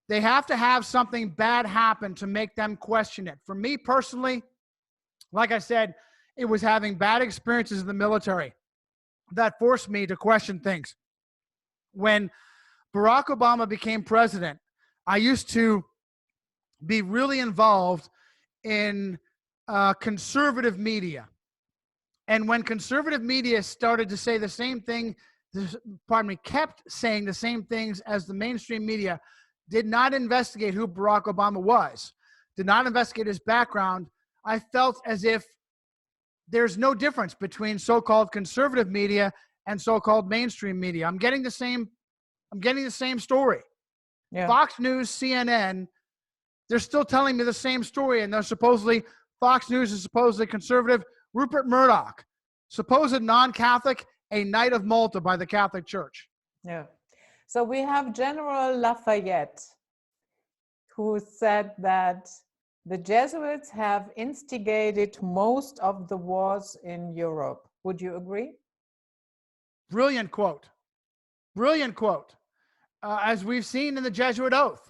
They have to have something bad happen to make them question it. For me personally, like I said, it was having bad experiences in the military that forced me to question things. When Barack Obama became president, I used to be really involved in conservative media. And when conservative media started to say the same thing, kept saying the same things as the mainstream media, did not investigate who Barack Obama was, did not investigate his background, I felt as if there's no difference between so-called conservative media and so-called mainstream media. I'm getting the same story. Yeah. Fox News, CNN, they're still telling me the same story, and they're supposedly, Fox News is supposedly conservative. Rupert Murdoch, supposed non-Catholic, a Knight of Malta by the Catholic Church. Yeah. So we have General Lafayette, who said that the Jesuits have instigated most of the wars in Europe. Would you agree? Brilliant quote. Brilliant quote. As we've seen in the Jesuit oath,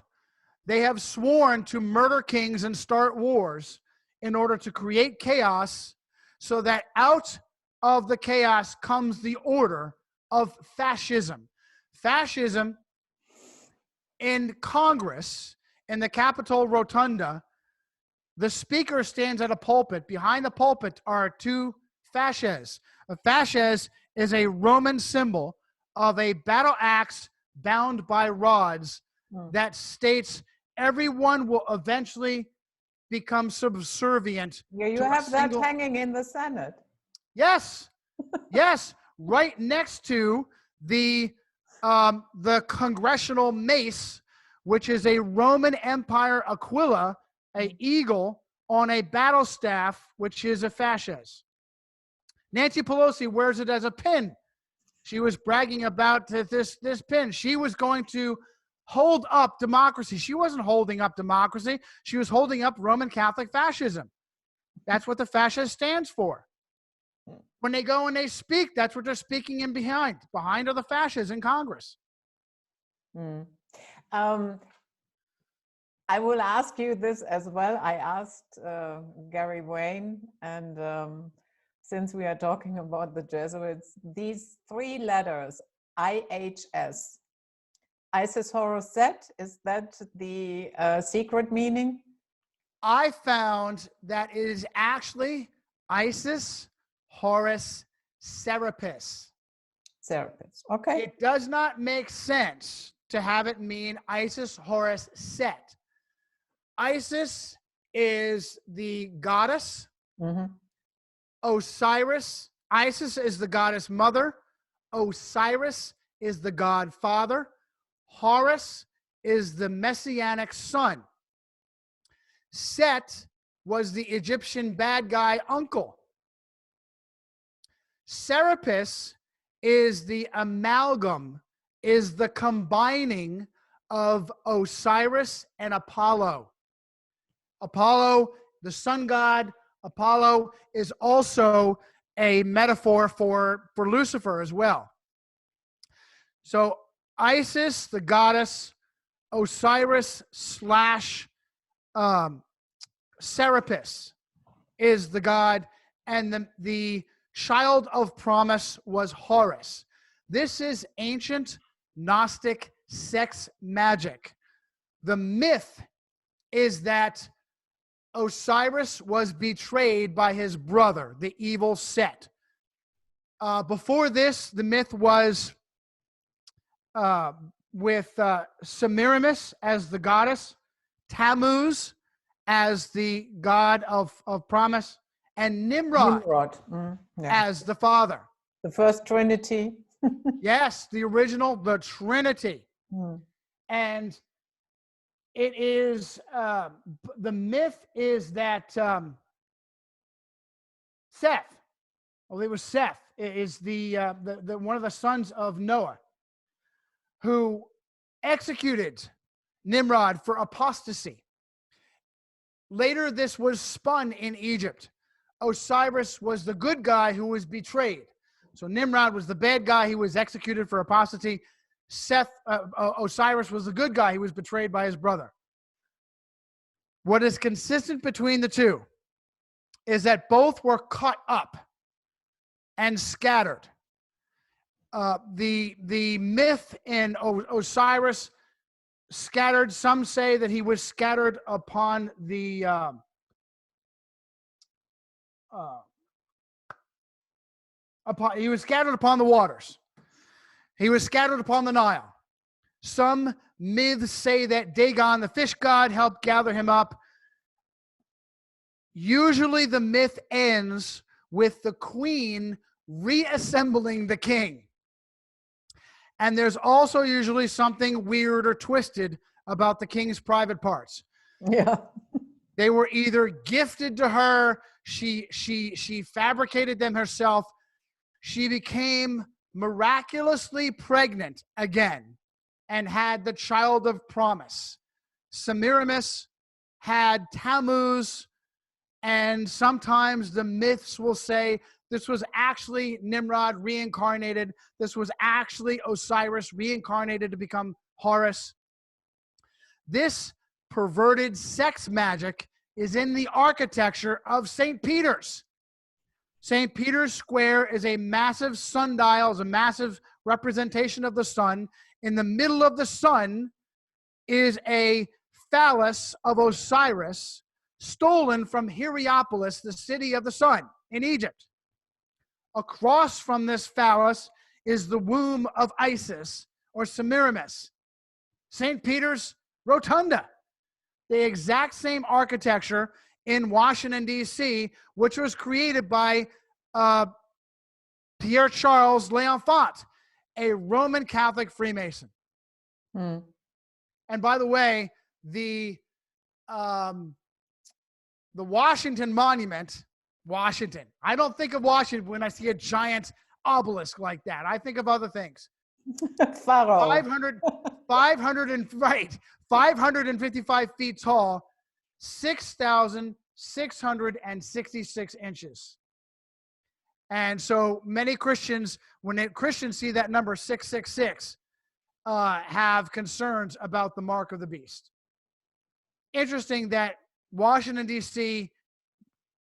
they have sworn to murder kings and start wars in order to create chaos, so that out of the chaos comes the order of fascism. Fascism in Congress, in the Capitol Rotunda, the speaker stands at a pulpit. Behind the pulpit are two fasces. A fasces is a Roman symbol of a battle axe bound by rods that states everyone will eventually become subservient. Yeah, you have that hanging in the Senate. Yes, yes, right next to the congressional mace, which is a Roman Empire aquila, an eagle on a battle staff, which is a fasces. Nancy Pelosi wears it as a pin. She was bragging about this pin. She was going to hold up democracy. She wasn't holding up democracy. She was holding up Roman Catholic fascism. That's what the fascist stands for. When they go and they speak, that's what they're speaking in behind. Behind are the fascists in Congress. I will ask you this as well. I asked Gary Wayne, and since we are talking about the Jesuits, these three letters, IHS, Isis Horus Set, is that the secret meaning? I found that it is actually Isis Horus Serapis. Serapis, okay. It does not make sense to have it mean Isis Horus Set. Isis is the goddess. Osiris, Isis is the goddess mother. Osiris is the god father. Horus is the messianic son. Set was the Egyptian bad guy uncle. Serapis is the amalgam, is the combining of Osiris and Apollo. Apollo, the sun god, Apollo is also a metaphor for Lucifer as well. So Isis, the goddess, Osiris / Serapis is the god, and the child of promise was Horus. This is ancient Gnostic sex magic. The myth is that Osiris was betrayed by his brother, the evil Set. Before this, the myth was with Semiramis as the goddess, Tammuz as the god of promise, and Nimrod, as the father. The first Trinity. Yes, the original, the Trinity. And it is, the myth is that Seth, well, it was Seth, is the one of the sons of Noah, who executed Nimrod for apostasy. Later, this was spun in Egypt. Osiris was the good guy who was betrayed. So Nimrod was the bad guy. He was executed for apostasy. Osiris was the good guy. He was betrayed by his brother. What is consistent between the two is that both were cut up and scattered. The myth in Osiris scattered. Some say that he was scattered upon the he was scattered upon the waters. He was scattered upon the Nile. Some myths say that Dagon, the fish god, helped gather him up. Usually the myth ends with the queen reassembling the king. And there's also usually something weird or twisted about the king's private parts. Yeah. They were either gifted to her, she fabricated them herself. She became miraculously pregnant again and had the child of promise. Semiramis had Tammuz, and sometimes the myths will say this was actually Nimrod reincarnated. This was actually Osiris reincarnated to become Horus. This perverted sex magic is in the architecture of St. Peter's. St. Peter's Square is a massive sundial, is a massive representation of the sun. In the middle of the sun is a phallus of Osiris stolen from Hierapolis, the city of the sun in Egypt. Across from this phallus is the womb of Isis or Semiramis. St. Peter's Rotunda, the exact same architecture in Washington, D.C., which was created by Pierre Charles L'Enfant, a Roman Catholic Freemason. Mm. And by the way, the Washington Monument, Washington. I don't think of Washington when I see a giant obelisk like that. I think of other things. Pharaoh. 555 feet tall, 6,666 inches. And so many Christians, when Christians see that number 666, have concerns about the mark of the beast. Interesting that Washington, D.C.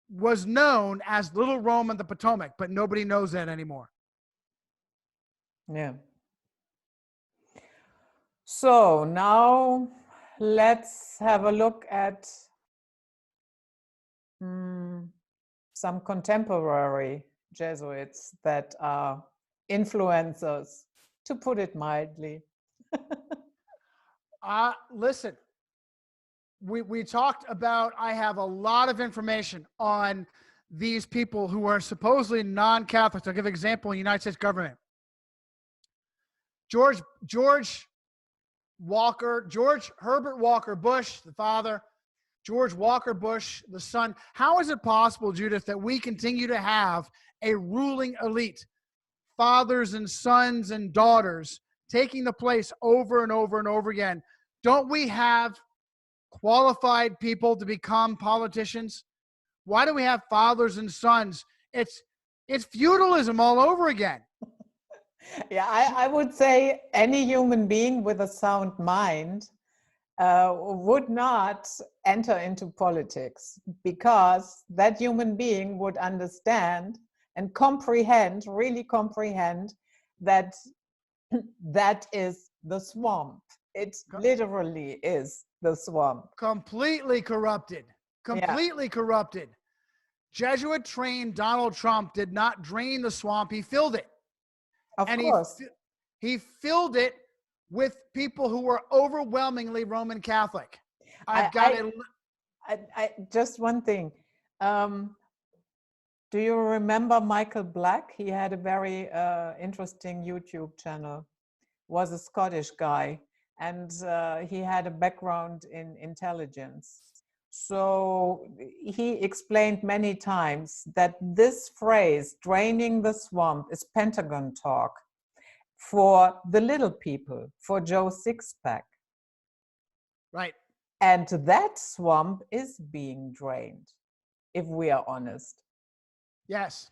was known as Little Rome on the Potomac, but nobody knows that anymore. Yeah. So now let's have a look at some contemporary Jesuits that are influencers, to put it mildly. Listen, we talked about, I have a lot of information on these people who are supposedly non-Catholics. I'll give an example in the United States government. George Herbert Walker Bush, the father, George Walker Bush, the son. How is it possible, Judith, that we continue to have a ruling elite, fathers and sons and daughters, taking the place over and over and over again? Don't we have qualified people to become politicians? Why do we have fathers and sons? It's feudalism all over again. Yeah, I would say any human being with a sound mind would not enter into politics, because that human being would understand and really comprehend that that is the swamp. It literally is the swamp. Completely corrupted. Completely corrupted. Jesuit-trained Donald Trump did not drain the swamp. He filled it. Of course. He filled it with people who were overwhelmingly Roman Catholic. Just one thing. Do you remember Michael Black? He had a very interesting YouTube channel. Was a Scottish guy, and he had a background in intelligence. So he explained many times that this phrase, draining the swamp, is Pentagon talk. for the little people, for Joe Sixpack. Right. And that swamp is being drained, if we are honest. Yes.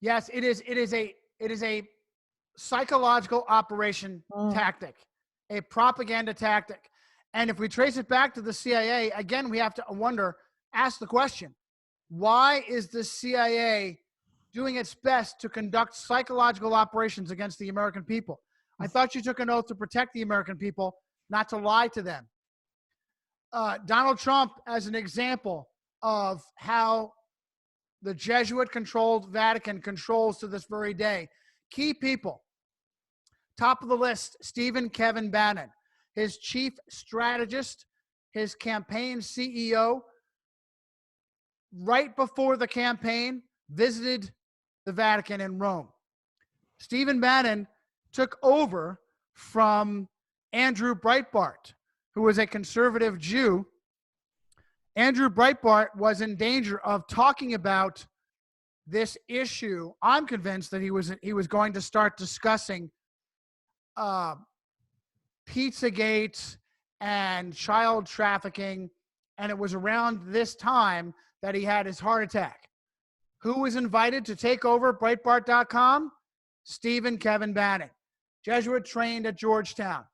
Yes, it is a psychological operation tactic, a propaganda tactic. And if we trace it back to the CIA, again, we have to ask the question, why is the CIA doing its best to conduct psychological operations against the American people? I thought you took an oath to protect the American people, not to lie to them. Donald Trump, as an example of how the Jesuit-controlled Vatican controls to this very day. Key people. Top of the list, Stephen Kevin Bannon, his chief strategist, his campaign CEO, right before the campaign, visited the Vatican in Rome. Stephen Bannon took over from Andrew Breitbart, who was a conservative Jew. Andrew Breitbart was in danger of talking about this issue. I'm convinced that he was going to start discussing Pizzagate and child trafficking, and it was around this time that he had his heart attack. Who was invited to take over Breitbart.com? Stephen Kevin Bannon, Jesuit trained at Georgetown.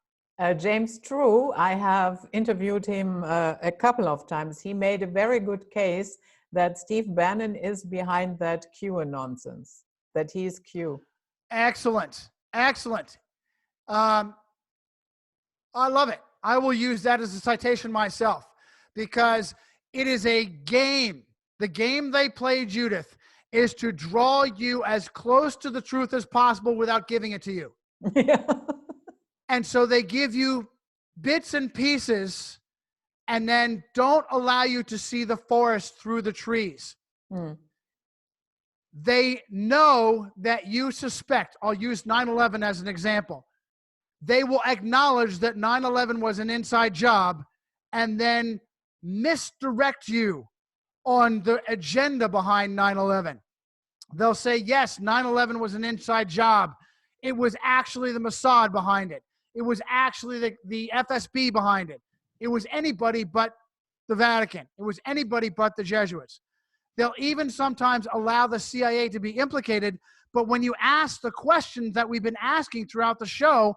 James True, I have interviewed him a couple of times. He made a very good case that Steve Bannon is behind that Q nonsense, that he's Q. Excellent. Excellent. I love it. I will use that as a citation myself because it is a game. The game they play, Judith, is to draw you as close to the truth as possible without giving it to you. Yeah. And so they give you bits and pieces and then don't allow you to see the forest through the trees. They know that you suspect. I'll use 9/11 as an example. They will acknowledge that 9/11 was an inside job and then misdirect you on the agenda behind 9/11. They'll say, yes, 9/11 was an inside job. It was actually the Mossad behind it. It was actually the FSB behind it. It was anybody but the Vatican. It was anybody but the Jesuits. They'll even sometimes allow the CIA to be implicated. But when you ask the questions that we've been asking throughout the show,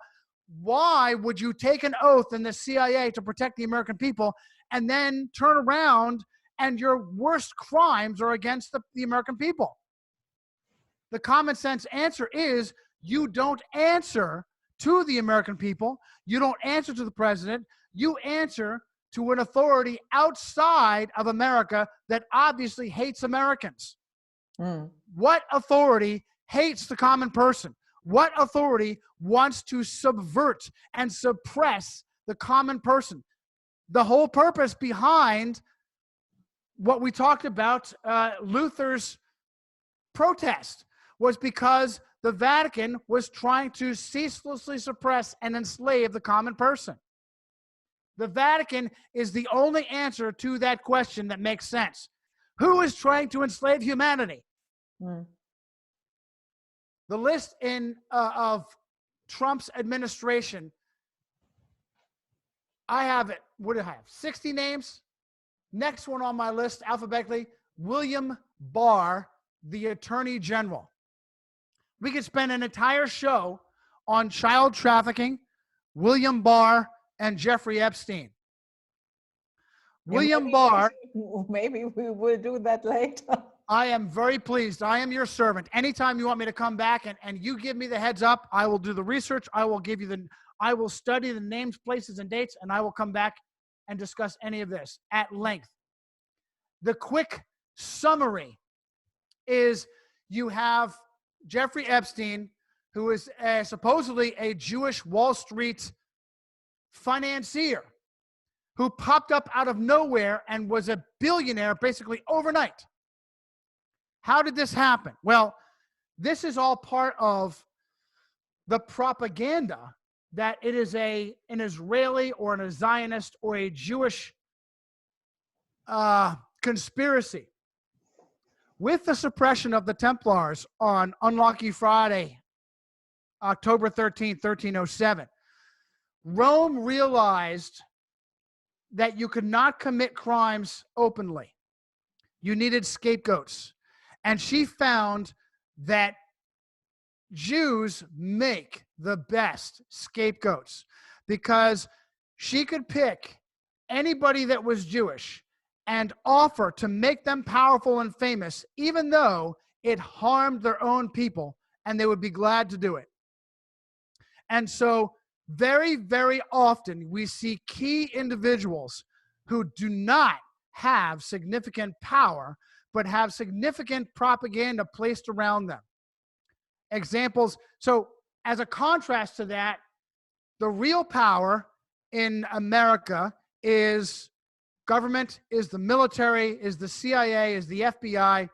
why would you take an oath in the CIA to protect the American people and then turn around and your worst crimes are against the American people? The common sense answer is you don't answer to the American people. You don't answer to the president. You answer to an authority outside of America that obviously hates Americans. What authority hates the common person? What authority wants to subvert and suppress the common person? The whole purpose behind what we talked about, Luther's protest, was because the Vatican was trying to ceaselessly suppress and enslave the common person. The Vatican is the only answer to that question that makes sense. Who is trying to enslave humanity? The list of Trump's administration, I have it. What do I have? 60 names. Next one on my list, alphabetically, William Barr, the Attorney General. We could spend an entire show on child trafficking, William Barr, and Jeffrey Epstein. William Barr. Maybe we will do that later. I am very pleased. I am your servant. Anytime you want me to come back and you give me the heads up, I will do the research. I will study the names, places, and dates, and I will come back and discuss any of this at length. The quick summary is you have Jeffrey Epstein, who is supposedly a Jewish Wall Street financier who popped up out of nowhere and was a billionaire basically overnight. How did this happen? Well, this is all part of the propaganda that it is an Israeli or a Zionist or a Jewish conspiracy. With the suppression of the Templars on Unlucky Friday October 13, 1307. Rome realized that you could not commit crimes openly. You needed scapegoats. And she found that Jews make the best scapegoats because she could pick anybody that was Jewish and offer to make them powerful and famous, even though it harmed their own people, and they would be glad to do it. And so very, very often we see key individuals who do not have significant power, but have significant propaganda placed around them. Examples. So as a contrast to that, the real power in America is government, is the military, is the CIA, is the FBI.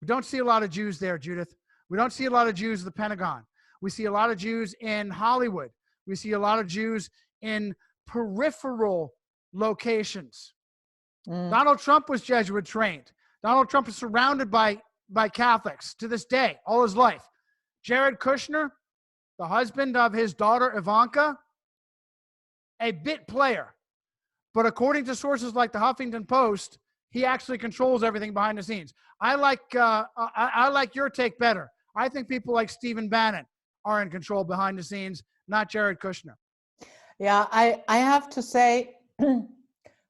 We don't see a lot of Jews there, Judith. We don't see a lot of Jews at the Pentagon. We see a lot of Jews in Hollywood. We see a lot of Jews in peripheral locations. Donald Trump was Jesuit trained. Donald Trump is surrounded by Catholics to this day, all his life. Jared Kushner, the husband of his daughter Ivanka, a bit player. But according to sources like the Huffington Post, he actually controls everything behind the scenes. I like your take better. I think people like Stephen Bannon are in control behind the scenes, not Jared Kushner. Yeah, I have to say,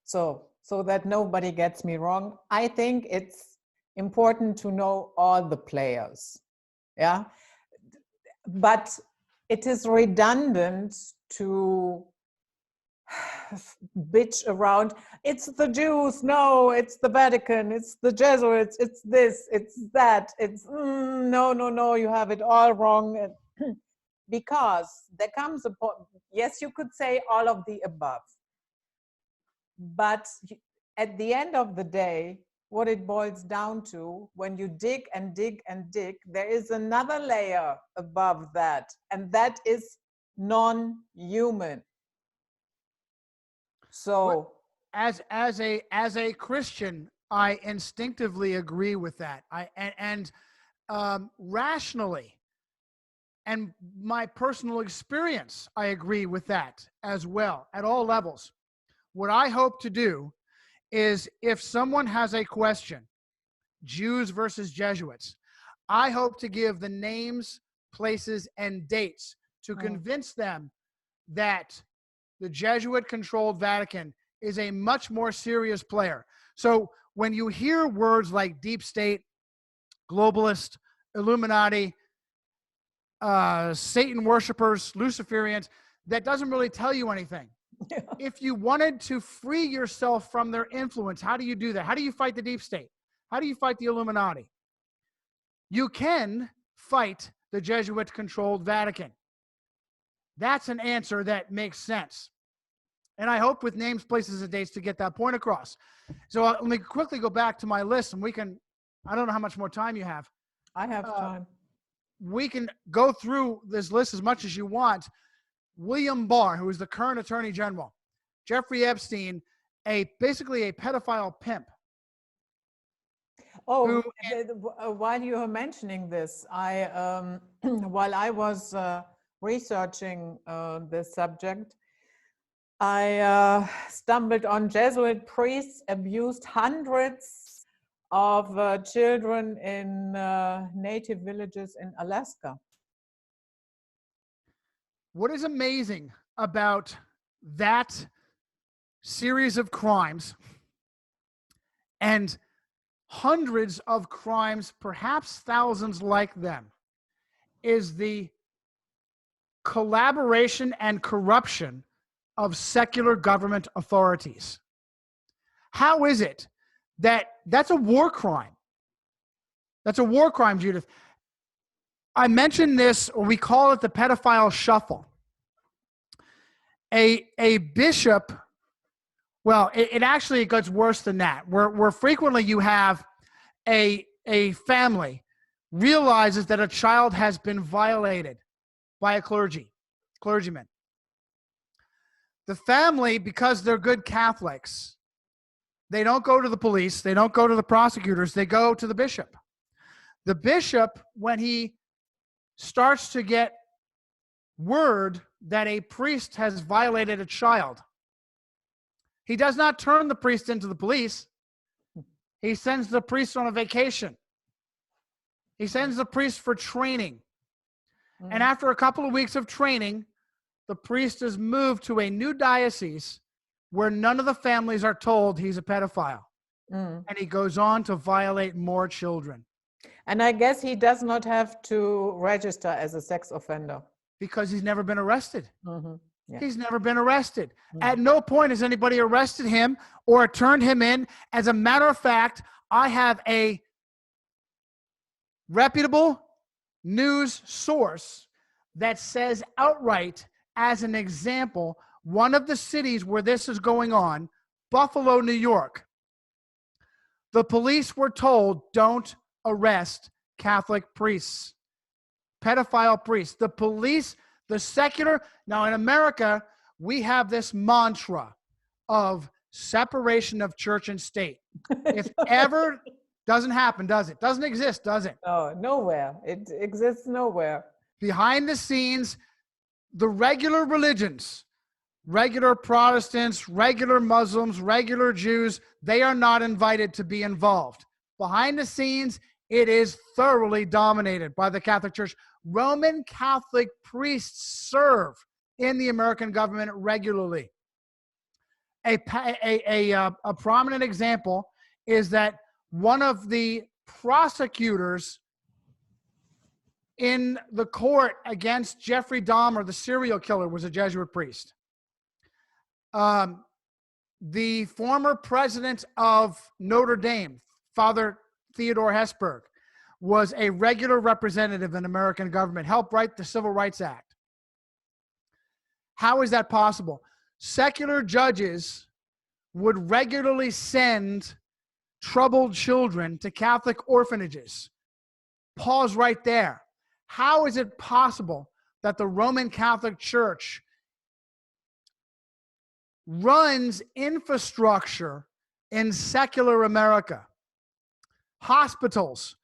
so that nobody gets me wrong, I think it's important to know all the players. Yeah. But it is redundant to bitch around. It's the Jews. No, it's the Vatican. It's the Jesuits. It's this. It's that. It's no. You have it all wrong. Because there comes a point. Yes, you could say all of the above. But at the end of the day, what it boils down to, when you dig and dig and dig, there is another layer above that, and that is non-human. So, as a Christian, I instinctively agree with that. Rationally, and my personal experience, I agree with that as well at all levels. What I hope to do is, if someone has a question, Jews versus Jesuits, I hope to give the names, places, and dates to convince them that the Jesuit-controlled Vatican is a much more serious player. So when you hear words like deep state, globalist, Illuminati, Satan worshipers, Luciferians, that doesn't really tell you anything. Yeah. If you wanted to free yourself from their influence, how do you do that? How do you fight the deep state? How do you fight the Illuminati? You can fight the Jesuit-controlled Vatican. That's an answer that makes sense. And I hope with names, places, and dates to get that point across. So let me quickly go back to my list, and we can, I don't know how much more time you have. I have time. We can go through this list as much as you want. William Barr, who is the current Attorney General. Jeffrey Epstein, basically a pedophile pimp. Oh, while you are mentioning this, while I was researching this subject, I stumbled on Jesuit priests abused hundreds of children in native villages in Alaska. What is amazing about that series of crimes and hundreds of crimes, perhaps thousands like them, is the collaboration and corruption of secular government authorities. How is it that that's a war crime? That's a war crime, Judith. I mentioned this, or we call it the pedophile shuffle. A bishop, well, it actually gets worse than that, where frequently you have a family realizes that a child has been violated by a clergyman. The family, because they're good Catholics, they don't go to the police, they don't go to the prosecutors, they go to the bishop. The bishop, when he starts to get word that a priest has violated a child, he does not turn the priest into the police. He sends the priest on a vacation. He sends the priest for training. And after a couple of weeks of training, the priest is moved to a new diocese where none of the families are told he's a pedophile. And he goes on to violate more children. And I guess he does not have to register as a sex offender. Because he's never been arrested. Yeah. He's never been arrested. At no point has anybody arrested him or turned him in. As a matter of fact, I have a reputable news source that says outright, as an example, one of the cities where this is going on, Buffalo, New York, the police were told, don't arrest Catholic priests, pedophile priests. The police, the secular, now in America, we have this mantra of separation of church and state. If ever doesn't happen, does it? Doesn't exist, does it? Oh, nowhere. It exists nowhere. Behind the scenes, the regular religions, regular Protestants, regular Muslims, regular Jews, they are not invited to be involved. Behind the scenes, it is thoroughly dominated by the Catholic Church. Roman Catholic priests serve in the American government regularly. A prominent example is that one of the prosecutors in the court against Jeffrey Dahmer, the serial killer, was a Jesuit priest. The former president of Notre Dame, Father Theodore Hesburgh, was a regular representative in American government, helped write the Civil Rights Act. How is that possible? Secular judges would regularly send troubled children to Catholic orphanages. Pause right there. How is it possible that the Roman Catholic Church runs infrastructure in secular America? Hospitals,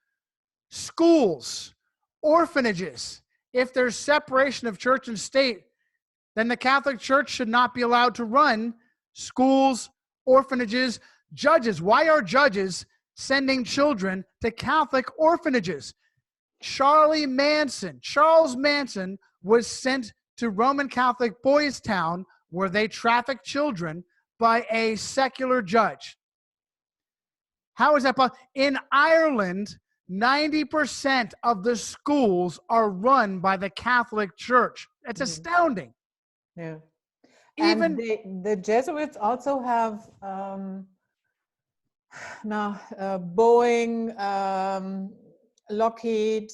schools, orphanages. If there's separation of church and state, then the Catholic Church should not be allowed to run schools, orphanages, judges. Why are judges sending children to Catholic orphanages? Charles Manson was sent to Roman Catholic Boys Town, where they trafficked children, by a secular judge. How is that possible? In Ireland, 90% of the schools are run by the Catholic Church. That's astounding. Yeah. Even and the Jesuits also have Boeing, Lockheed,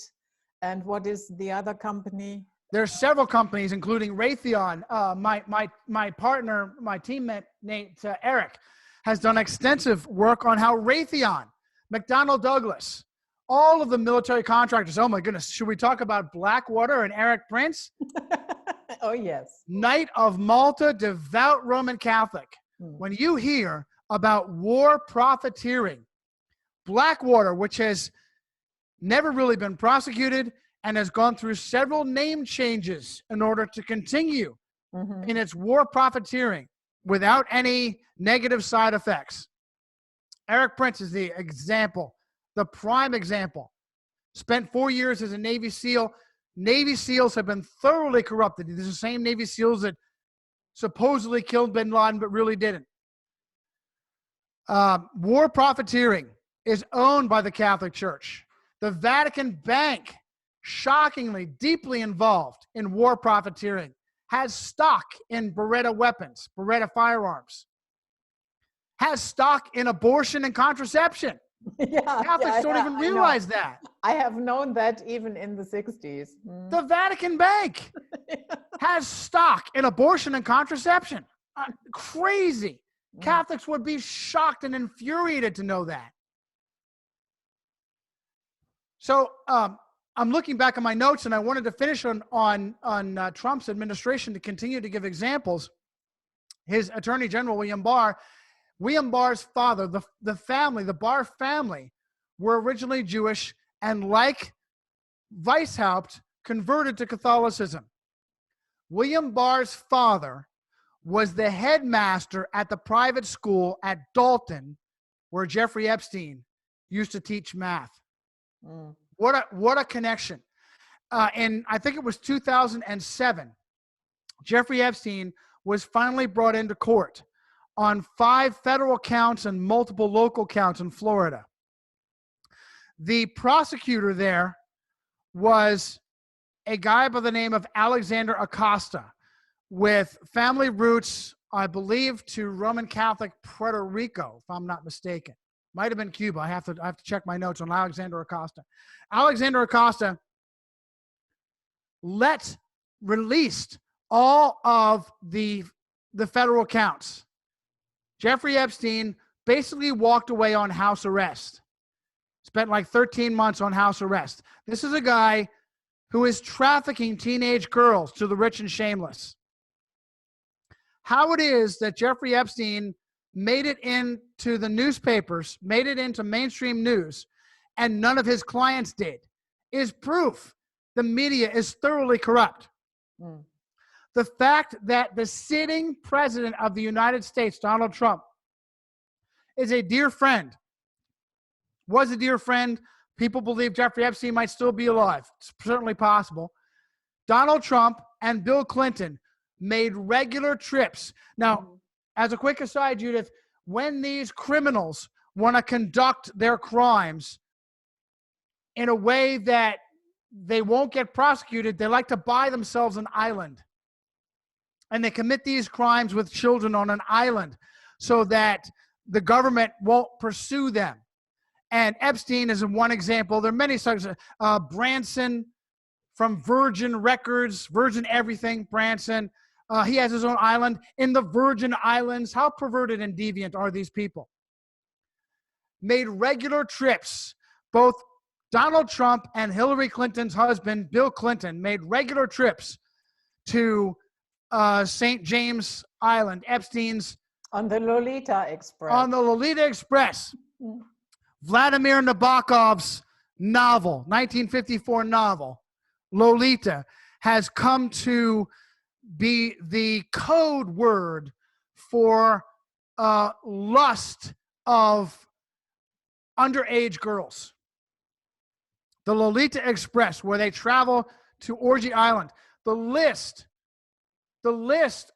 and what is the other company? There are several companies, including Raytheon. My partner, my teammate, Eric, has done extensive work on how Raytheon, McDonnell Douglas, all of the military contractors. Oh my goodness, should we talk about Blackwater and Eric Prince? Oh yes. Knight of Malta, devout Roman Catholic. When you hear about war profiteering, Blackwater, which has never really been prosecuted and has gone through several name changes in order to continue in its war profiteering without any negative side effects. Eric Prince is the example, the prime example. Spent 4 years as a Navy SEAL. Navy SEALs have been thoroughly corrupted. These are the same Navy SEALs that supposedly killed bin Laden but really didn't. War profiteering is owned by the Catholic Church. The Vatican Bank, shockingly deeply involved in war profiteering, has stock in Beretta weapons, Beretta firearms, has stock in abortion and contraception. Yeah, Catholics don't even realize that. I have known that even in the 60s. The Vatican Bank has stock in abortion and contraception. Crazy. Catholics would be shocked and infuriated to know that. So I'm looking back at my notes, and I wanted to finish on Trump's administration to continue to give examples. His Attorney General, William Barr's father, the family, the Barr family, were originally Jewish and, like Weishaupt, converted to Catholicism. William Barr's father was the headmaster at the private school at Dalton, where Jeffrey Epstein used to teach math. Mm. What a connection. And I think it was 2007, Jeffrey Epstein was finally brought into court on 5 federal counts and multiple local counts in Florida. The prosecutor there was a guy by the name of Alexander Acosta, with family roots, I believe, to Roman Catholic Puerto Rico, if I'm not mistaken. Might have been Cuba. I have to check my notes on Alexander Acosta. Alexander Acosta released all of the federal counts. Jeffrey Epstein basically walked away on house arrest. Spent like 13 months on house arrest. This is a guy who is trafficking teenage girls to the rich and shameless. How it is that Jeffrey Epstein made it into the newspapers, made it into mainstream news, and none of his clients did, is proof the media is thoroughly corrupt. Mm. The fact that the sitting president of the United States, Donald Trump, is a dear friend, was a dear friend. People believe Jeffrey Epstein might still be alive. It's certainly possible. Donald Trump and Bill Clinton made regular trips. Now, as a quick aside, Judith, when these criminals want to conduct their crimes in a way that they won't get prosecuted, they like to buy themselves an island. And they commit these crimes with children on an island so that the government won't pursue them. And Epstein is one example. There are many such. Branson from Virgin Records, Virgin Everything, Branson. He has his own island in the Virgin Islands. How perverted and deviant are these people? Made regular trips. Both Donald Trump and Hillary Clinton's husband, Bill Clinton, made regular trips to St. James Island, Epstein's. On the Lolita Express. On the Lolita Express. Mm. Vladimir Nabokov's novel, 1954 novel, Lolita, has come to be the code word for lust of underage girls. The Lolita Express, where they travel to Orgy Island. The list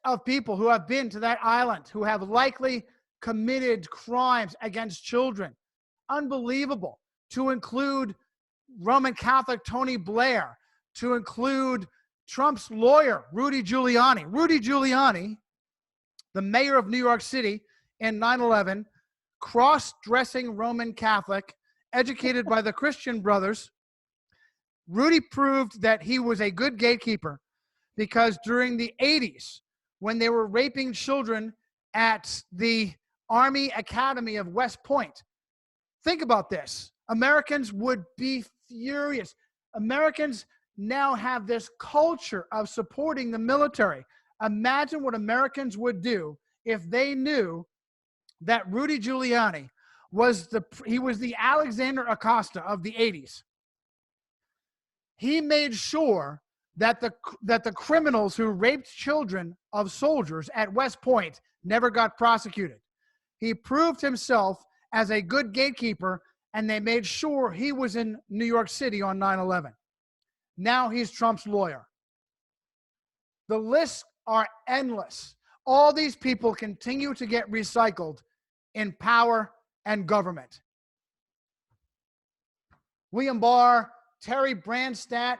of people who have been to that island, who have likely committed crimes against children, unbelievable. To include Roman Catholic Tony Blair, to include Trump's lawyer, Rudy Giuliani. Rudy Giuliani, the mayor of New York City in 9/11, cross-dressing Roman Catholic, educated by the Christian Brothers. Rudy proved that he was a good gatekeeper because during the 80s, when they were raping children at the Army Academy of West Point, think about this. Americans would be furious. Americans now have this culture of supporting the military. Imagine what Americans would do if they knew that Rudy Giuliani was the Alexander Acosta of the 80s. He made sure that the criminals who raped children of soldiers at West Point never got prosecuted. He proved himself as a good gatekeeper, and they made sure he was in New York City on 9/11. Now he's Trump's lawyer. The lists are endless. All these people continue to get recycled in power and government. William Barr, Terry Branstad,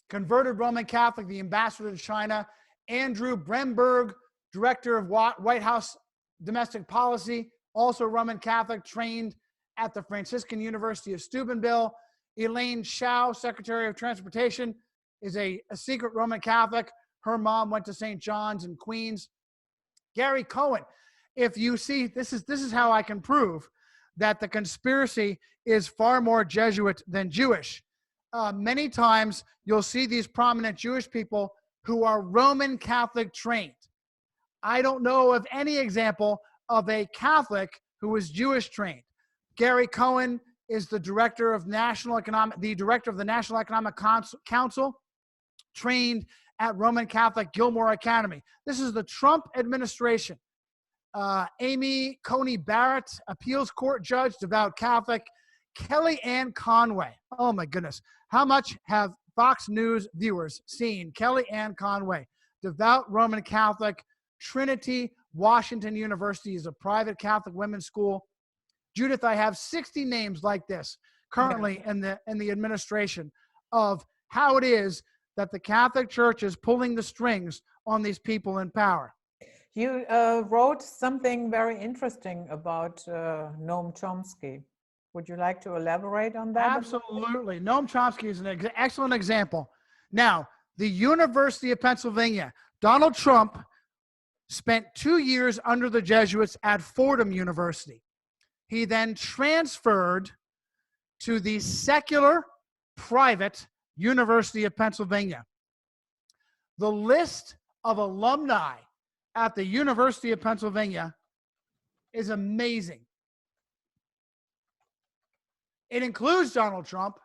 converted Roman Catholic, the ambassador to China. Andrew Bremberg, director of White House domestic policy, also Roman Catholic, trained at the Franciscan University of Steubenville. Elaine Chao, Secretary of Transportation, is a secret Roman Catholic. Her mom went to St. John's in Queens. Gary Cohen, if you see, this is how I can prove that the conspiracy is far more Jesuit than Jewish. Many times you'll see these prominent Jewish people who are Roman Catholic trained. I don't know of any example of a Catholic who was Jewish trained. Gary Cohen is the director of the National Economic Council, trained at Roman Catholic Gilmore Academy. This is the Trump administration. Amy Coney Barrett, appeals court judge, devout Catholic. Kellyanne Conway. Oh my goodness. How much have Fox News viewers seen Kellyanne Conway, devout Roman Catholic, Trinity Washington University is a private Catholic women's school. Judith, I have 60 names like this currently in the administration of how it is that the Catholic Church is pulling the strings on these people in power. You wrote something very interesting about Noam Chomsky. Would you like to elaborate on that? Absolutely. Noam Chomsky is an excellent example. Now, the University of Pennsylvania, Donald Trump spent 2 years under the Jesuits at Fordham University. He then transferred to the secular private University of Pennsylvania. The list of alumni at the University of Pennsylvania is amazing. It includes Donald Trump.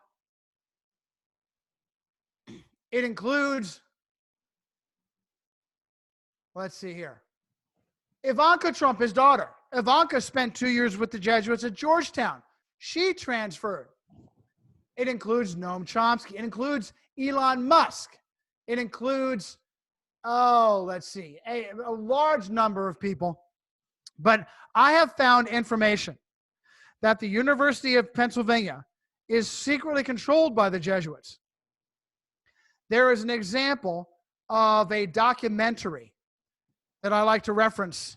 It includes, let's see here, Ivanka Trump, his daughter. Ivanka spent 2 years with the Jesuits at Georgetown. She transferred. It includes Noam Chomsky. It includes Elon Musk. It includes, let's see, a large number of people. But I have found information that the University of Pennsylvania is secretly controlled by the Jesuits. There is an example of a documentary that I like to reference.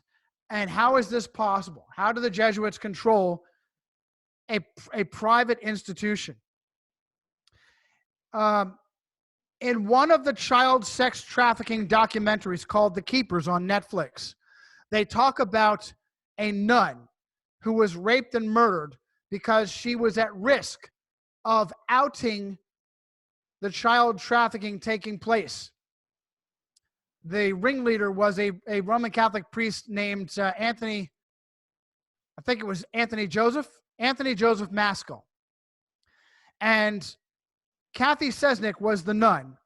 And how is this possible? How do the Jesuits control a private institution? In one of the child sex trafficking documentaries called The Keepers on Netflix, they talk about a nun who was raped and murdered because she was at risk of outing the child trafficking taking place. The ringleader was a Roman Catholic priest named Anthony Joseph Maskell. And Kathy Sesnick was the nun.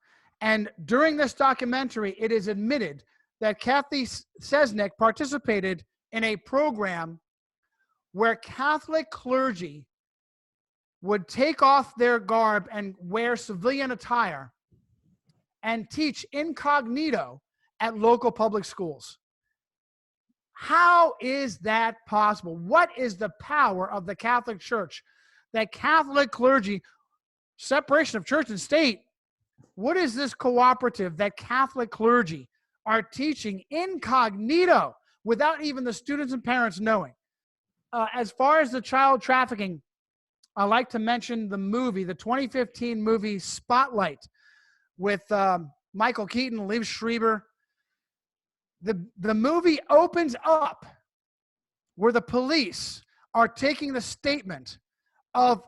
And during this documentary, it is admitted that Kathy Sesnick participated in a program where Catholic clergy would take off their garb and wear civilian attire and teach incognito at local public schools. How is that possible? What is the power of the Catholic Church? That Catholic clergy, separation of church and state, what is this cooperative that Catholic clergy are teaching incognito without even the students and parents knowing? As far as the child trafficking, I like to mention the 2015 movie Spotlight with Michael Keaton, Liev Schreiber. The movie opens up where the police are taking the statement of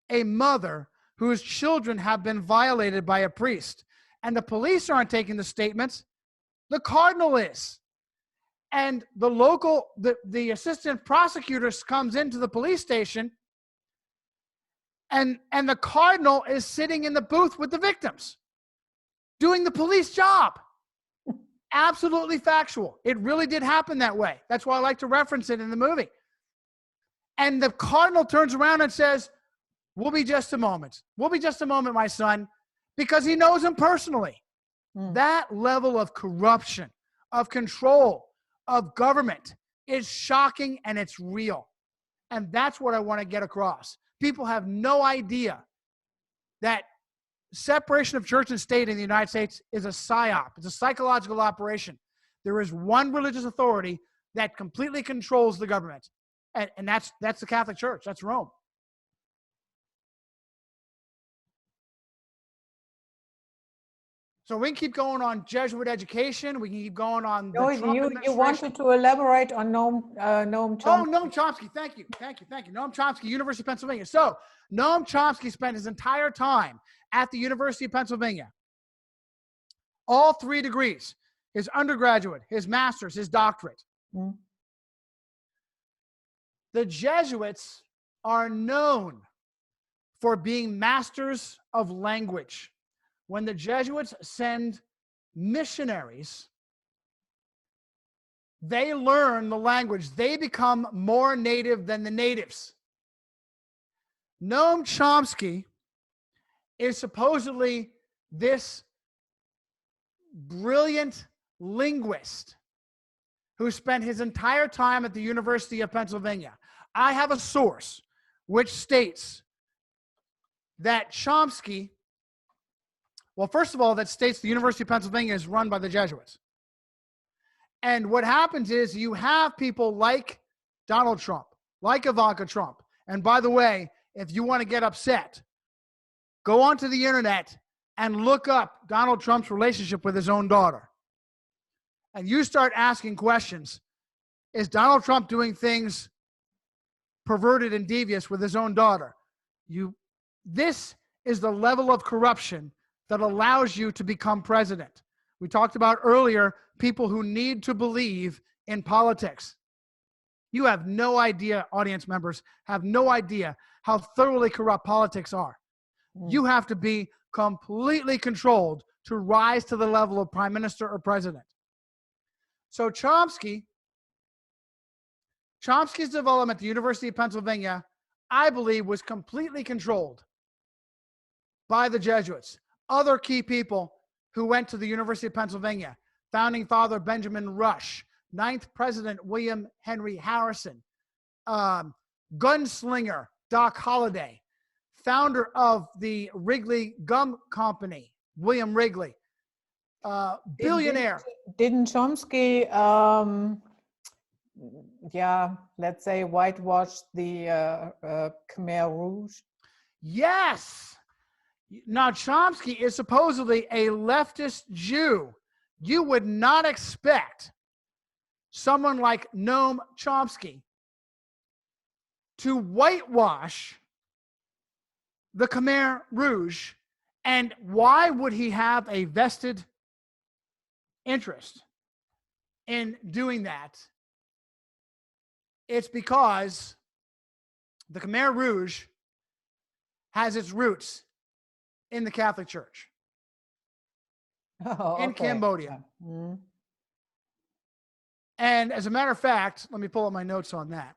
a mother whose children have been violated by a priest. And the police aren't taking the statements. The cardinal is. And the assistant prosecutor comes into the police station, and the cardinal is sitting in the booth with the victims, doing the police job. Absolutely factual. It really did happen that way. That's why I like to reference it in the movie. And the cardinal turns around and says, "We'll be just a moment. We'll be just a moment, my son," because he knows him personally. That level of corruption, of control, of government is shocking, and it's real. And that's what I want to get across. People have no idea that separation of church and state in the United States is a psyop. It's a psychological operation. There is one religious authority that completely controls the government. And that's the Catholic Church. That's Rome. So we can keep going on Jesuit education. We can keep going on the Trump administration. You wanted to elaborate on Noam Chomsky. Oh, Noam Chomsky. Thank you. Noam Chomsky, University of Pennsylvania. So Noam Chomsky spent his entire time at the University of Pennsylvania. All 3 degrees, his undergraduate, his master's, his doctorate. The Jesuits are known for being masters of language. When the Jesuits send missionaries, they learn the language. They become more native than the natives. Noam Chomsky is supposedly this brilliant linguist who spent his entire time at the University of Pennsylvania. I have a source which states that Chomsky, well, first of all, that states the University of Pennsylvania is run by the Jesuits. And what happens is you have people like Donald Trump, like Ivanka Trump. And by the way, if you want to get upset, go onto the internet and look up Donald Trump's relationship with his own daughter. And you start asking questions. Is Donald Trump doing things perverted and devious with his own daughter? This is the level of corruption that allows you to become president. We talked about earlier people who need to believe in politics. You have no idea, audience members, have no idea how thoroughly corrupt politics are. You have to be completely controlled to rise to the level of prime minister or president. So Chomsky's development at the University of Pennsylvania, I believe, was completely controlled by the Jesuits. Other key people who went to the University of Pennsylvania, founding father Benjamin Rush, 9th President William Henry Harrison, gunslinger Doc Holliday, founder of the Wrigley Gum Company, William Wrigley, billionaire. Didn't Chomsky, let's say, whitewash the Khmer Rouge? Yes. Now, Chomsky is supposedly a leftist Jew. You would not expect someone like Noam Chomsky to whitewash the Khmer Rouge. And why would he have a vested interest in doing that? It's because the Khmer Rouge has its roots in the Catholic Church in Cambodia. Yeah. Mm-hmm. And as a matter of fact, let me pull up my notes on that.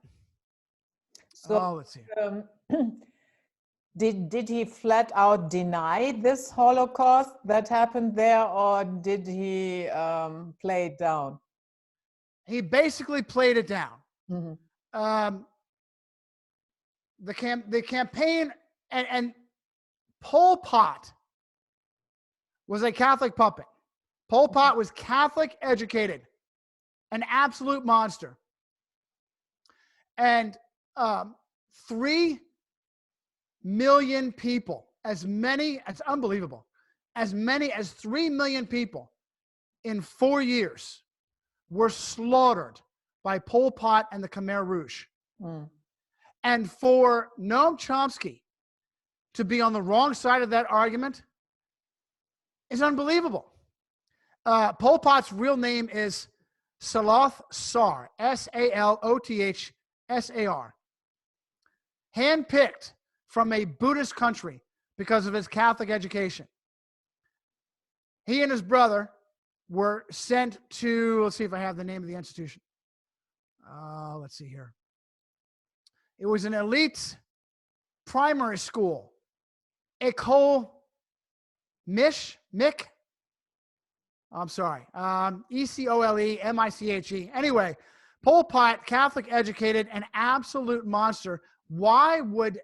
So, let's see. Did he flat out deny this Holocaust that happened there, or did he play it down? He basically played it down. Mm-hmm. The campaign and Pol Pot was a Catholic puppet. Pol Pot was Catholic educated, an absolute monster. And 3 million people, it's unbelievable, as many as 3 million people in 4 years were slaughtered by Pol Pot and the Khmer Rouge. And for Noam Chomsky to be on the wrong side of that argument is unbelievable. Pol Pot's real name is Saloth Sar, Salothsar, handpicked from a Buddhist country because of his Catholic education. He and his brother were sent to, let's see if I have the name of the institution. Let's see here. It was an elite primary school, Ecole Miche. I'm sorry, Ecolemiche. Anyway, Pol Pot, Catholic educated, an absolute monster. Why would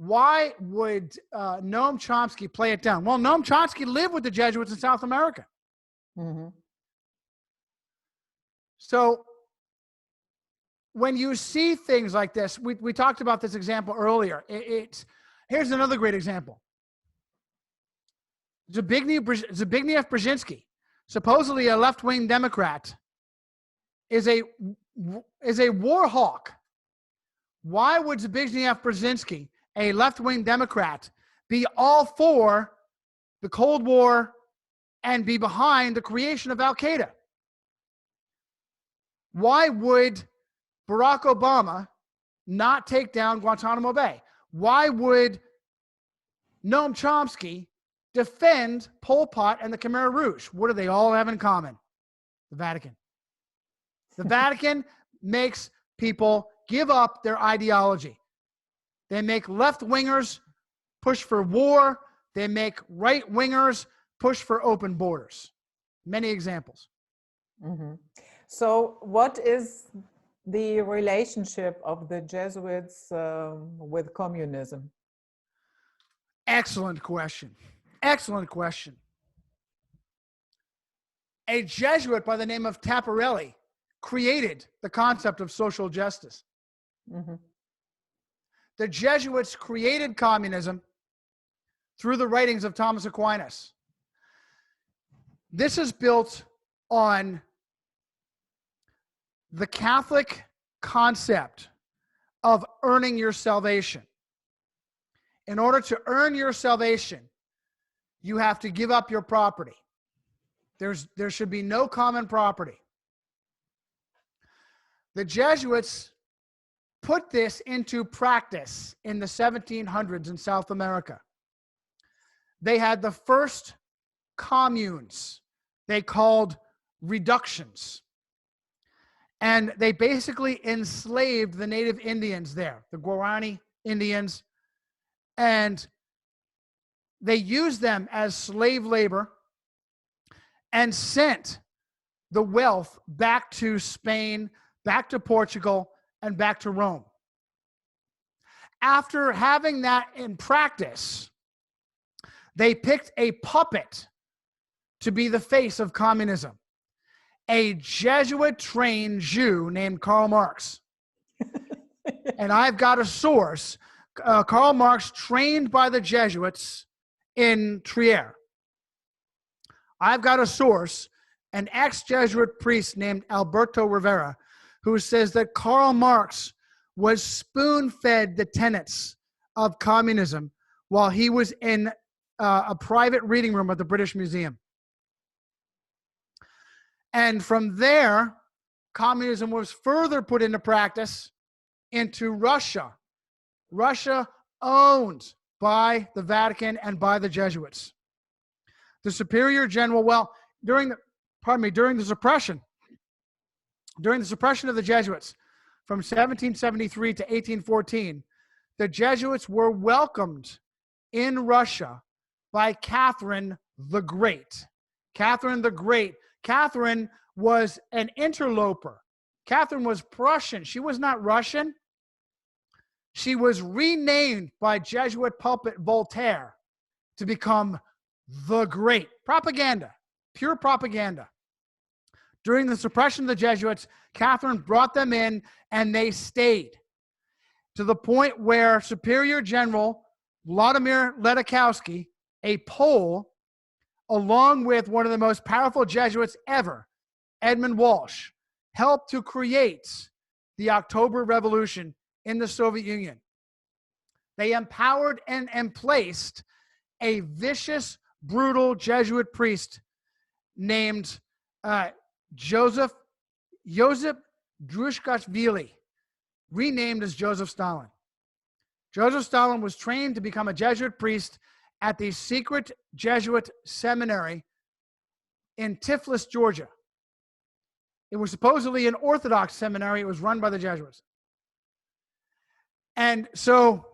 Noam Chomsky play it down? Well, Noam Chomsky lived with the Jesuits in South America. Mm-hmm. So when you see things like this, we talked about this example earlier. Here's another great example. Zbigniew Brzezinski, supposedly a left-wing Democrat, is a war hawk. Why would Zbigniew Brzezinski, a left-wing Democrat, be all for the Cold War and be behind the creation of Al-Qaeda? Why would Barack Obama not take down Guantanamo Bay? Why would Noam Chomsky defend Pol Pot and the Khmer Rouge. What do they all have in common? The Vatican. The Vatican makes people give up their ideology. They make left-wingers push for war. They make right-wingers push for open borders. Many examples. Mm-hmm. So what is the relationship of the Jesuits with communism? Excellent question. Excellent question. A Jesuit by the name of Taparelli created the concept of social justice. Mm-hmm. The Jesuits created communism through the writings of Thomas Aquinas. This is built on the Catholic concept of earning your salvation. In order to earn your salvation, you have to give up your property. There should be no common property. The Jesuits put this into practice in the 1700s in South America. They had the first communes they called reductions. And they basically enslaved the native Indians there, the Guarani Indians, and they used them as slave labor and sent the wealth back to Spain, back to Portugal, and back to Rome. After having that in practice, they picked a puppet to be the face of communism, a Jesuit-trained Jew named Karl Marx. And I've got a source, Karl Marx, trained by the Jesuits in Trier. I've got a source, an ex-Jesuit priest named Alberto Rivera, who says that Karl Marx was spoon-fed the tenets of communism while he was in a private reading room at the British Museum. And from there, communism was further put into practice into Russia. Russia owned by the Vatican and by the Jesuits. The Superior General, during the suppression of the Jesuits from 1773 to 1814, the Jesuits were welcomed in Russia by Catherine the Great. Catherine the Great. Catherine was an interloper. Catherine was Prussian. She was not Russian. She was renamed by Jesuit pulpit Voltaire to become the Great. Propaganda, pure propaganda. During the suppression of the Jesuits, Catherine brought them in and they stayed to the point where Superior General Vladimir Ledakowski, a Pole, along with one of the most powerful Jesuits ever, Edmund Walsh, helped to create the October Revolution in the Soviet Union. They empowered and placed a vicious, brutal Jesuit priest named Joseph Drushkashvili, renamed as Joseph Stalin. Joseph Stalin was trained to become a Jesuit priest at the secret Jesuit seminary in Tiflis, Georgia. It was supposedly an Orthodox seminary. It was run by the Jesuits. And so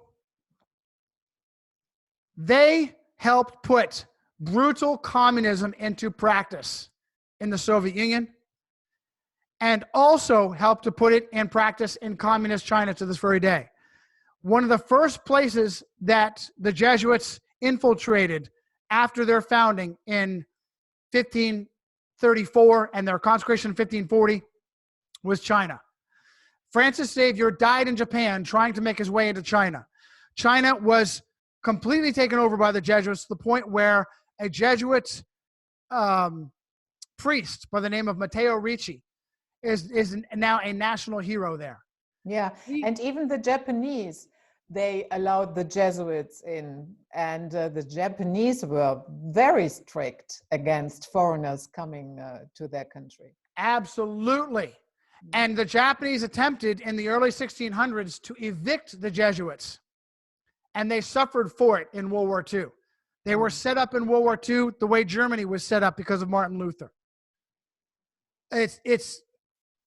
they helped put brutal communism into practice in the Soviet Union and also helped to put it in practice in communist China to this very day. One of the first places that the Jesuits infiltrated after their founding in 1534 and their consecration in 1540 was China. Francis Xavier died in Japan trying to make his way into China. China was completely taken over by the Jesuits to the point where a Jesuit priest by the name of Matteo Ricci is now a national hero there. Yeah, and even the Japanese, they allowed the Jesuits in, and the Japanese were very strict against foreigners coming to their country. Absolutely. And the Japanese attempted in the early 1600s to evict the Jesuits, and they suffered for it in World War II. They were set up in World War II the way Germany was set up because of Martin Luther. It's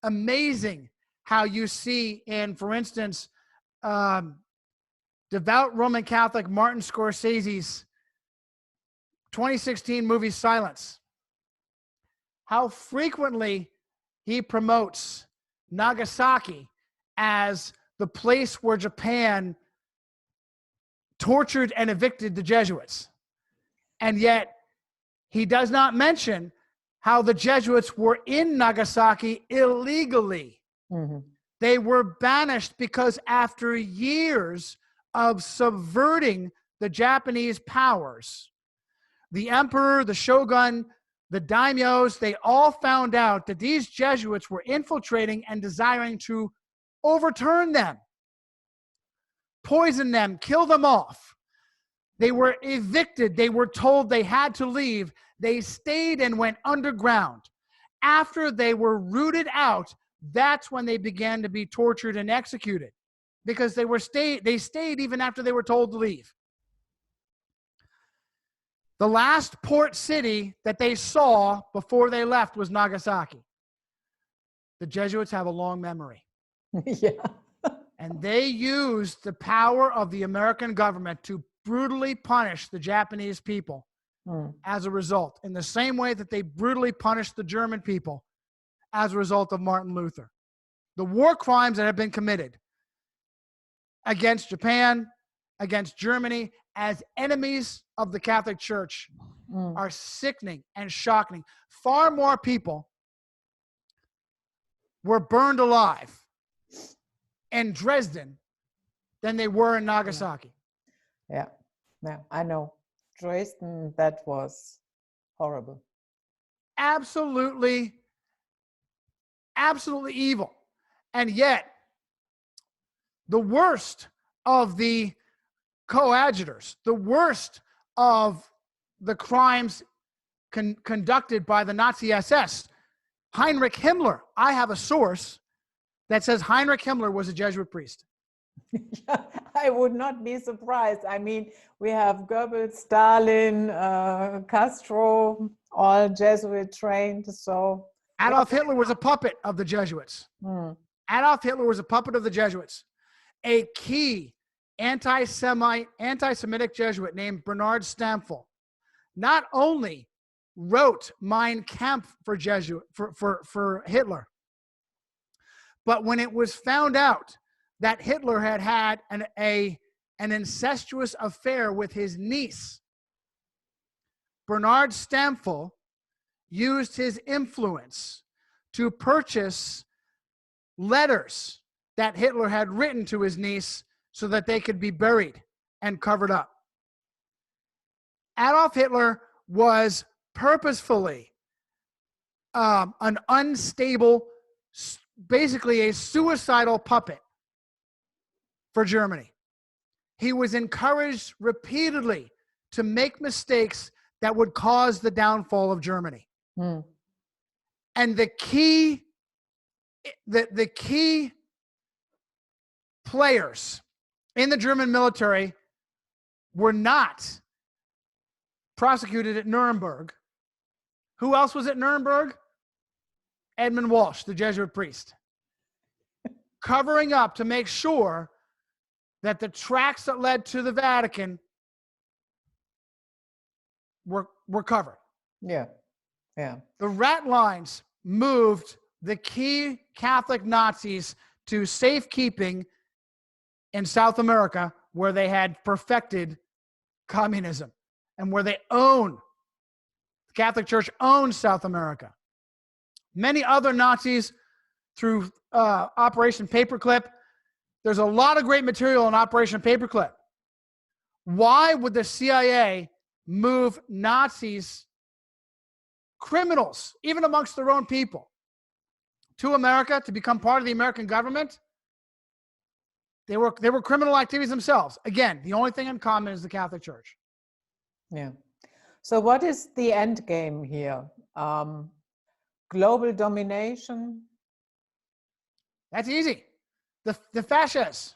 amazing how you see in, for instance, devout Roman Catholic Martin Scorsese's 2016 movie Silence, how frequently he promotes Nagasaki as the place where Japan tortured and evicted the Jesuits. And yet he does not mention how the Jesuits were in Nagasaki illegally. Mm-hmm. They were banished because after years of subverting the Japanese powers, the emperor, the shogun, the daimyos, they all found out that these Jesuits were infiltrating and desiring to overturn them, poison them, kill them off. They were evicted. They were told they had to leave. They stayed and went underground. After they were rooted out, that's when they began to be tortured and executed, because they stayed even after they were told to leave. The last port city that they saw before they left was Nagasaki. The Jesuits have a long memory. Yeah. And they used the power of the American government to brutally punish the Japanese people as a result, in the same way that they brutally punished the German people as a result of Martin Luther. The war crimes that have been committed against Japan, against Germany, as enemies of the Catholic Church are sickening and shocking. Far more people were burned alive in Dresden than they were in Nagasaki. Yeah, I know. Dresden, that was horrible. Absolutely evil. And yet, the worst of the coadjutors, the worst of the crimes conducted by the Nazi SS, Heinrich Himmler. I have a source that says Heinrich Himmler was a Jesuit priest. Yeah, I would not be surprised. I mean, we have Goebbels, Stalin, Castro, all Jesuit trained. So Adolf Hitler was a puppet of the Jesuits. Adolf Hitler was a puppet of the Jesuits. A key anti-Semitic Jesuit named Bernard Stampfel not only wrote Mein Kampf for Hitler, but when it was found out that Hitler had an incestuous affair with his niece, Bernard Stampfel used his influence to purchase letters that Hitler had written to his niece so that they could be buried and covered up. Adolf Hitler was purposefully an unstable, basically a suicidal puppet for Germany. He was encouraged repeatedly to make mistakes that would cause the downfall of Germany. And the key players in the German military were not prosecuted at Nuremberg. Who else was at Nuremberg? Edmund Walsh, the Jesuit priest, covering up to make sure that the tracks that led to the Vatican were covered. Yeah. The rat lines moved the key Catholic Nazis to safekeeping in South America, where they had perfected communism and where the Catholic Church owned South America. Many other Nazis through Operation Paperclip. There's a lot of great material on Operation Paperclip. Why would the CIA move Nazis, criminals, even amongst their own people, to America to become part of the American government? They were criminal activities themselves. Again, the only thing in common is the Catholic Church. Yeah. So what is the end game here? Global domination? That's easy. The fascists,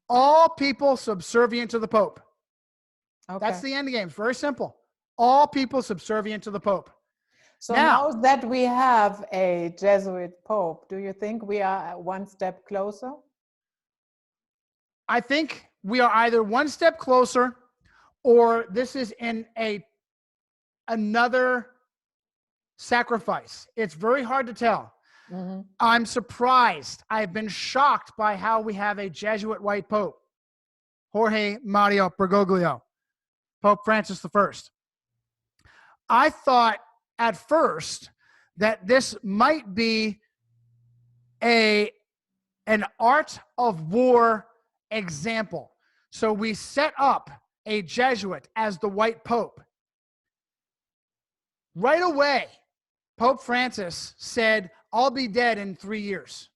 all people subservient to the Pope. Okay. That's the end game. It's very simple. All people subservient to the Pope. So now that we have a Jesuit Pope, do you think we are one step closer? I think we are either one step closer, or this is in another sacrifice. It's very hard to tell. Mm-hmm. I'm surprised. I've been shocked by how we have a Jesuit white Pope, Jorge Mario Bergoglio, Pope Francis I. I thought at first that this might be an art of war example. So we set up a Jesuit as the white Pope. Right away, Pope Francis said, "I'll be dead in 3 years."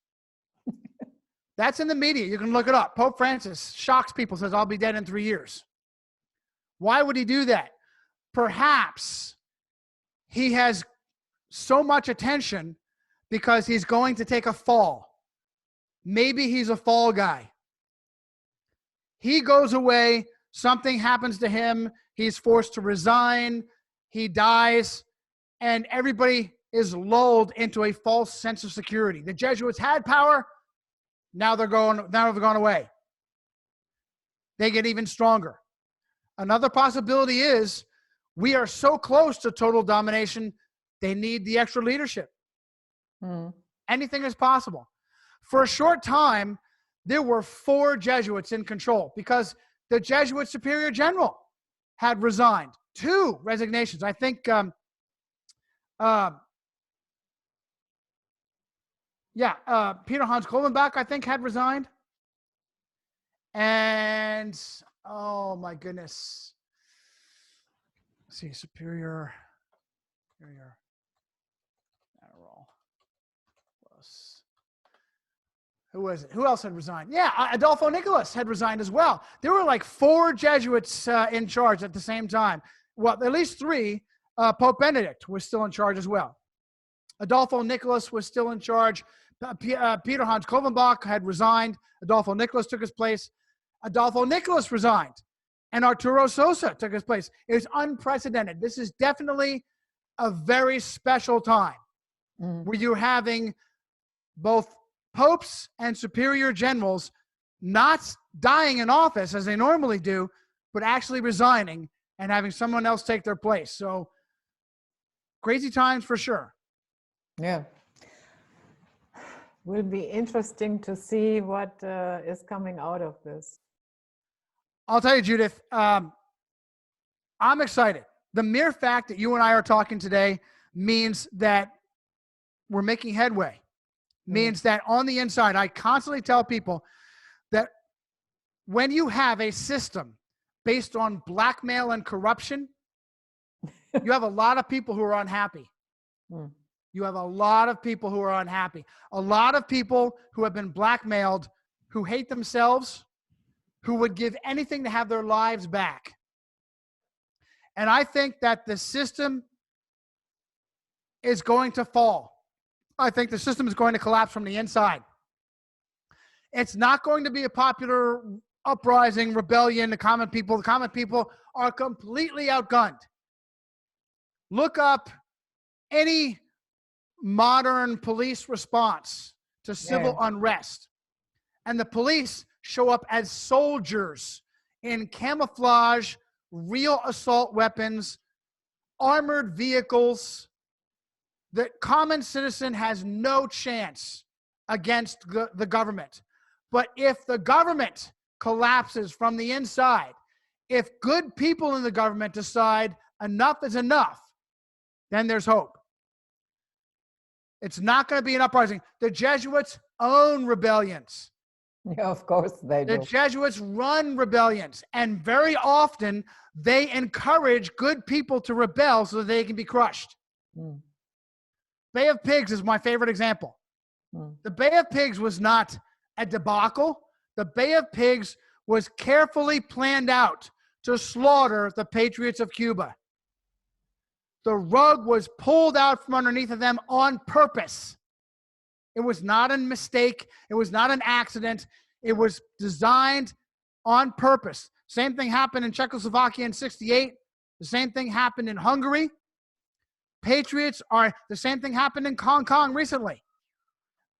That's in the media. You can look it up. Pope Francis shocks people, says, "I'll be dead in 3 years." Why would he do that? Perhaps he has so much attention because he's going to take a fall. Maybe he's a fall guy. He goes away, something happens to him, he's forced to resign, he dies, and everybody is lulled into a false sense of security. The Jesuits had power, now they've gone away. They get even stronger. Another possibility is we are so close to total domination, they need the extra leadership. Anything is possible. For a short time, there were 4 Jesuits in control because the Jesuit Superior General had resigned. 2 resignations. I think, Peter Hans Kohlenbach, I think, had resigned. And, oh my goodness. Let's see, Superior General. Who was it? Who else had resigned? Yeah, Adolfo Nicolas had resigned as well. There were like 4 Jesuits in charge at the same time. Well, at least 3. Pope Benedict was still in charge as well. Adolfo Nicolas was still in charge. Peter Hans Kohlenbach had resigned. Adolfo Nicolas took his place. Adolfo Nicolas resigned. And Arturo Sosa took his place. It was unprecedented. This is definitely a very special time where you're having both popes and superior generals not dying in office as they normally do, but actually resigning and having someone else take their place. So crazy times for sure. Yeah. Will be interesting to see what is coming out of this. I'll tell you, Judith, I'm excited. The mere fact that you and I are talking today means that we're making headway. Means that on the inside, I constantly tell people that when you have a system based on blackmail and corruption, you have a lot of people who are unhappy. You have a lot of people who are unhappy. A lot of people who have been blackmailed, who hate themselves, who would give anything to have their lives back. And I think that the system is going to fall. I think the system is going to collapse from the inside. It's not going to be a popular uprising, rebellion. The common people are completely outgunned. Look up any modern police response to civil unrest. And the police show up as soldiers in camouflage, real assault weapons, armored vehicles. The common citizen has no chance against the government. But if the government collapses from the inside, if good people in the government decide enough is enough, then there's hope. It's not going to be an uprising. The Jesuits own rebellions. Yeah, of course they do. The Jesuits run rebellions, and very often they encourage good people to rebel so that they can be crushed. Bay of Pigs is my favorite example. The Bay of Pigs was not a debacle. The Bay of Pigs was carefully planned out to slaughter the patriots of Cuba. The rug was pulled out from underneath of them on purpose. It was not a mistake. It was not an accident. It was designed on purpose Same thing happened in Czechoslovakia in 68. The same thing happened in Hungary. Patriots are, the same thing happened in Hong Kong recently.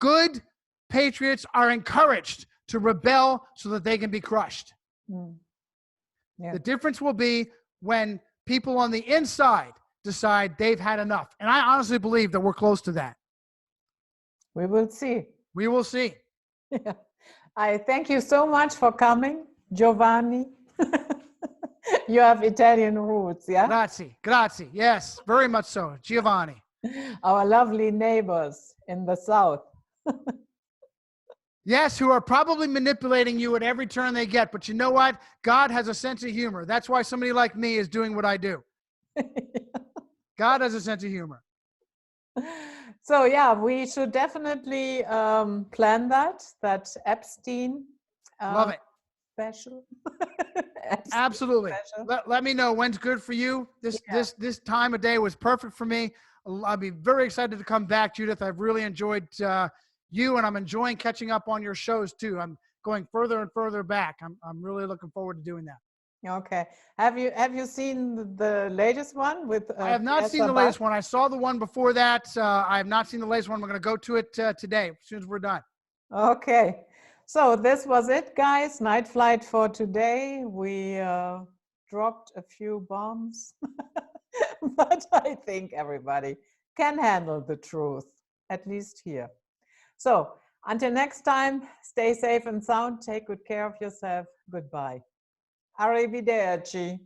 Good patriots are encouraged to rebel so that they can be crushed. Mm. Yeah. The difference will be when people on the inside decide they've had enough. And I honestly believe that we're close to that. We will see. We will see. Yeah. I thank you so much for coming, Giovanni. You have Italian roots, yeah? Grazie, grazie. Yes, very much so. Giovanni. Our lovely neighbors in the south. Yes, who are probably manipulating you at every turn they get. But you know what? God has a sense of humor. That's why somebody like me is doing what I do. God has a sense of humor. So yeah, we should definitely plan that Epstein Love it. special. Absolutely. Special. Let me know when's good for you. This time of day was perfect for me. I'll be very excited to come back, Judith. I've really enjoyed you, and I'm enjoying catching up on your shows too. I'm going further and further back. I'm really looking forward to doing that. Okay. Have you seen the latest one with? I have not seen the latest one. I saw the one before that. I have not seen the latest one. We're going to go to it today as soon as we're done. Okay. So this was it, guys. Night flight for today. We dropped a few bombs, but I think everybody can handle the truth, at least here. So until next time, stay safe and sound. Take good care of yourself. Goodbye. Arrivederci.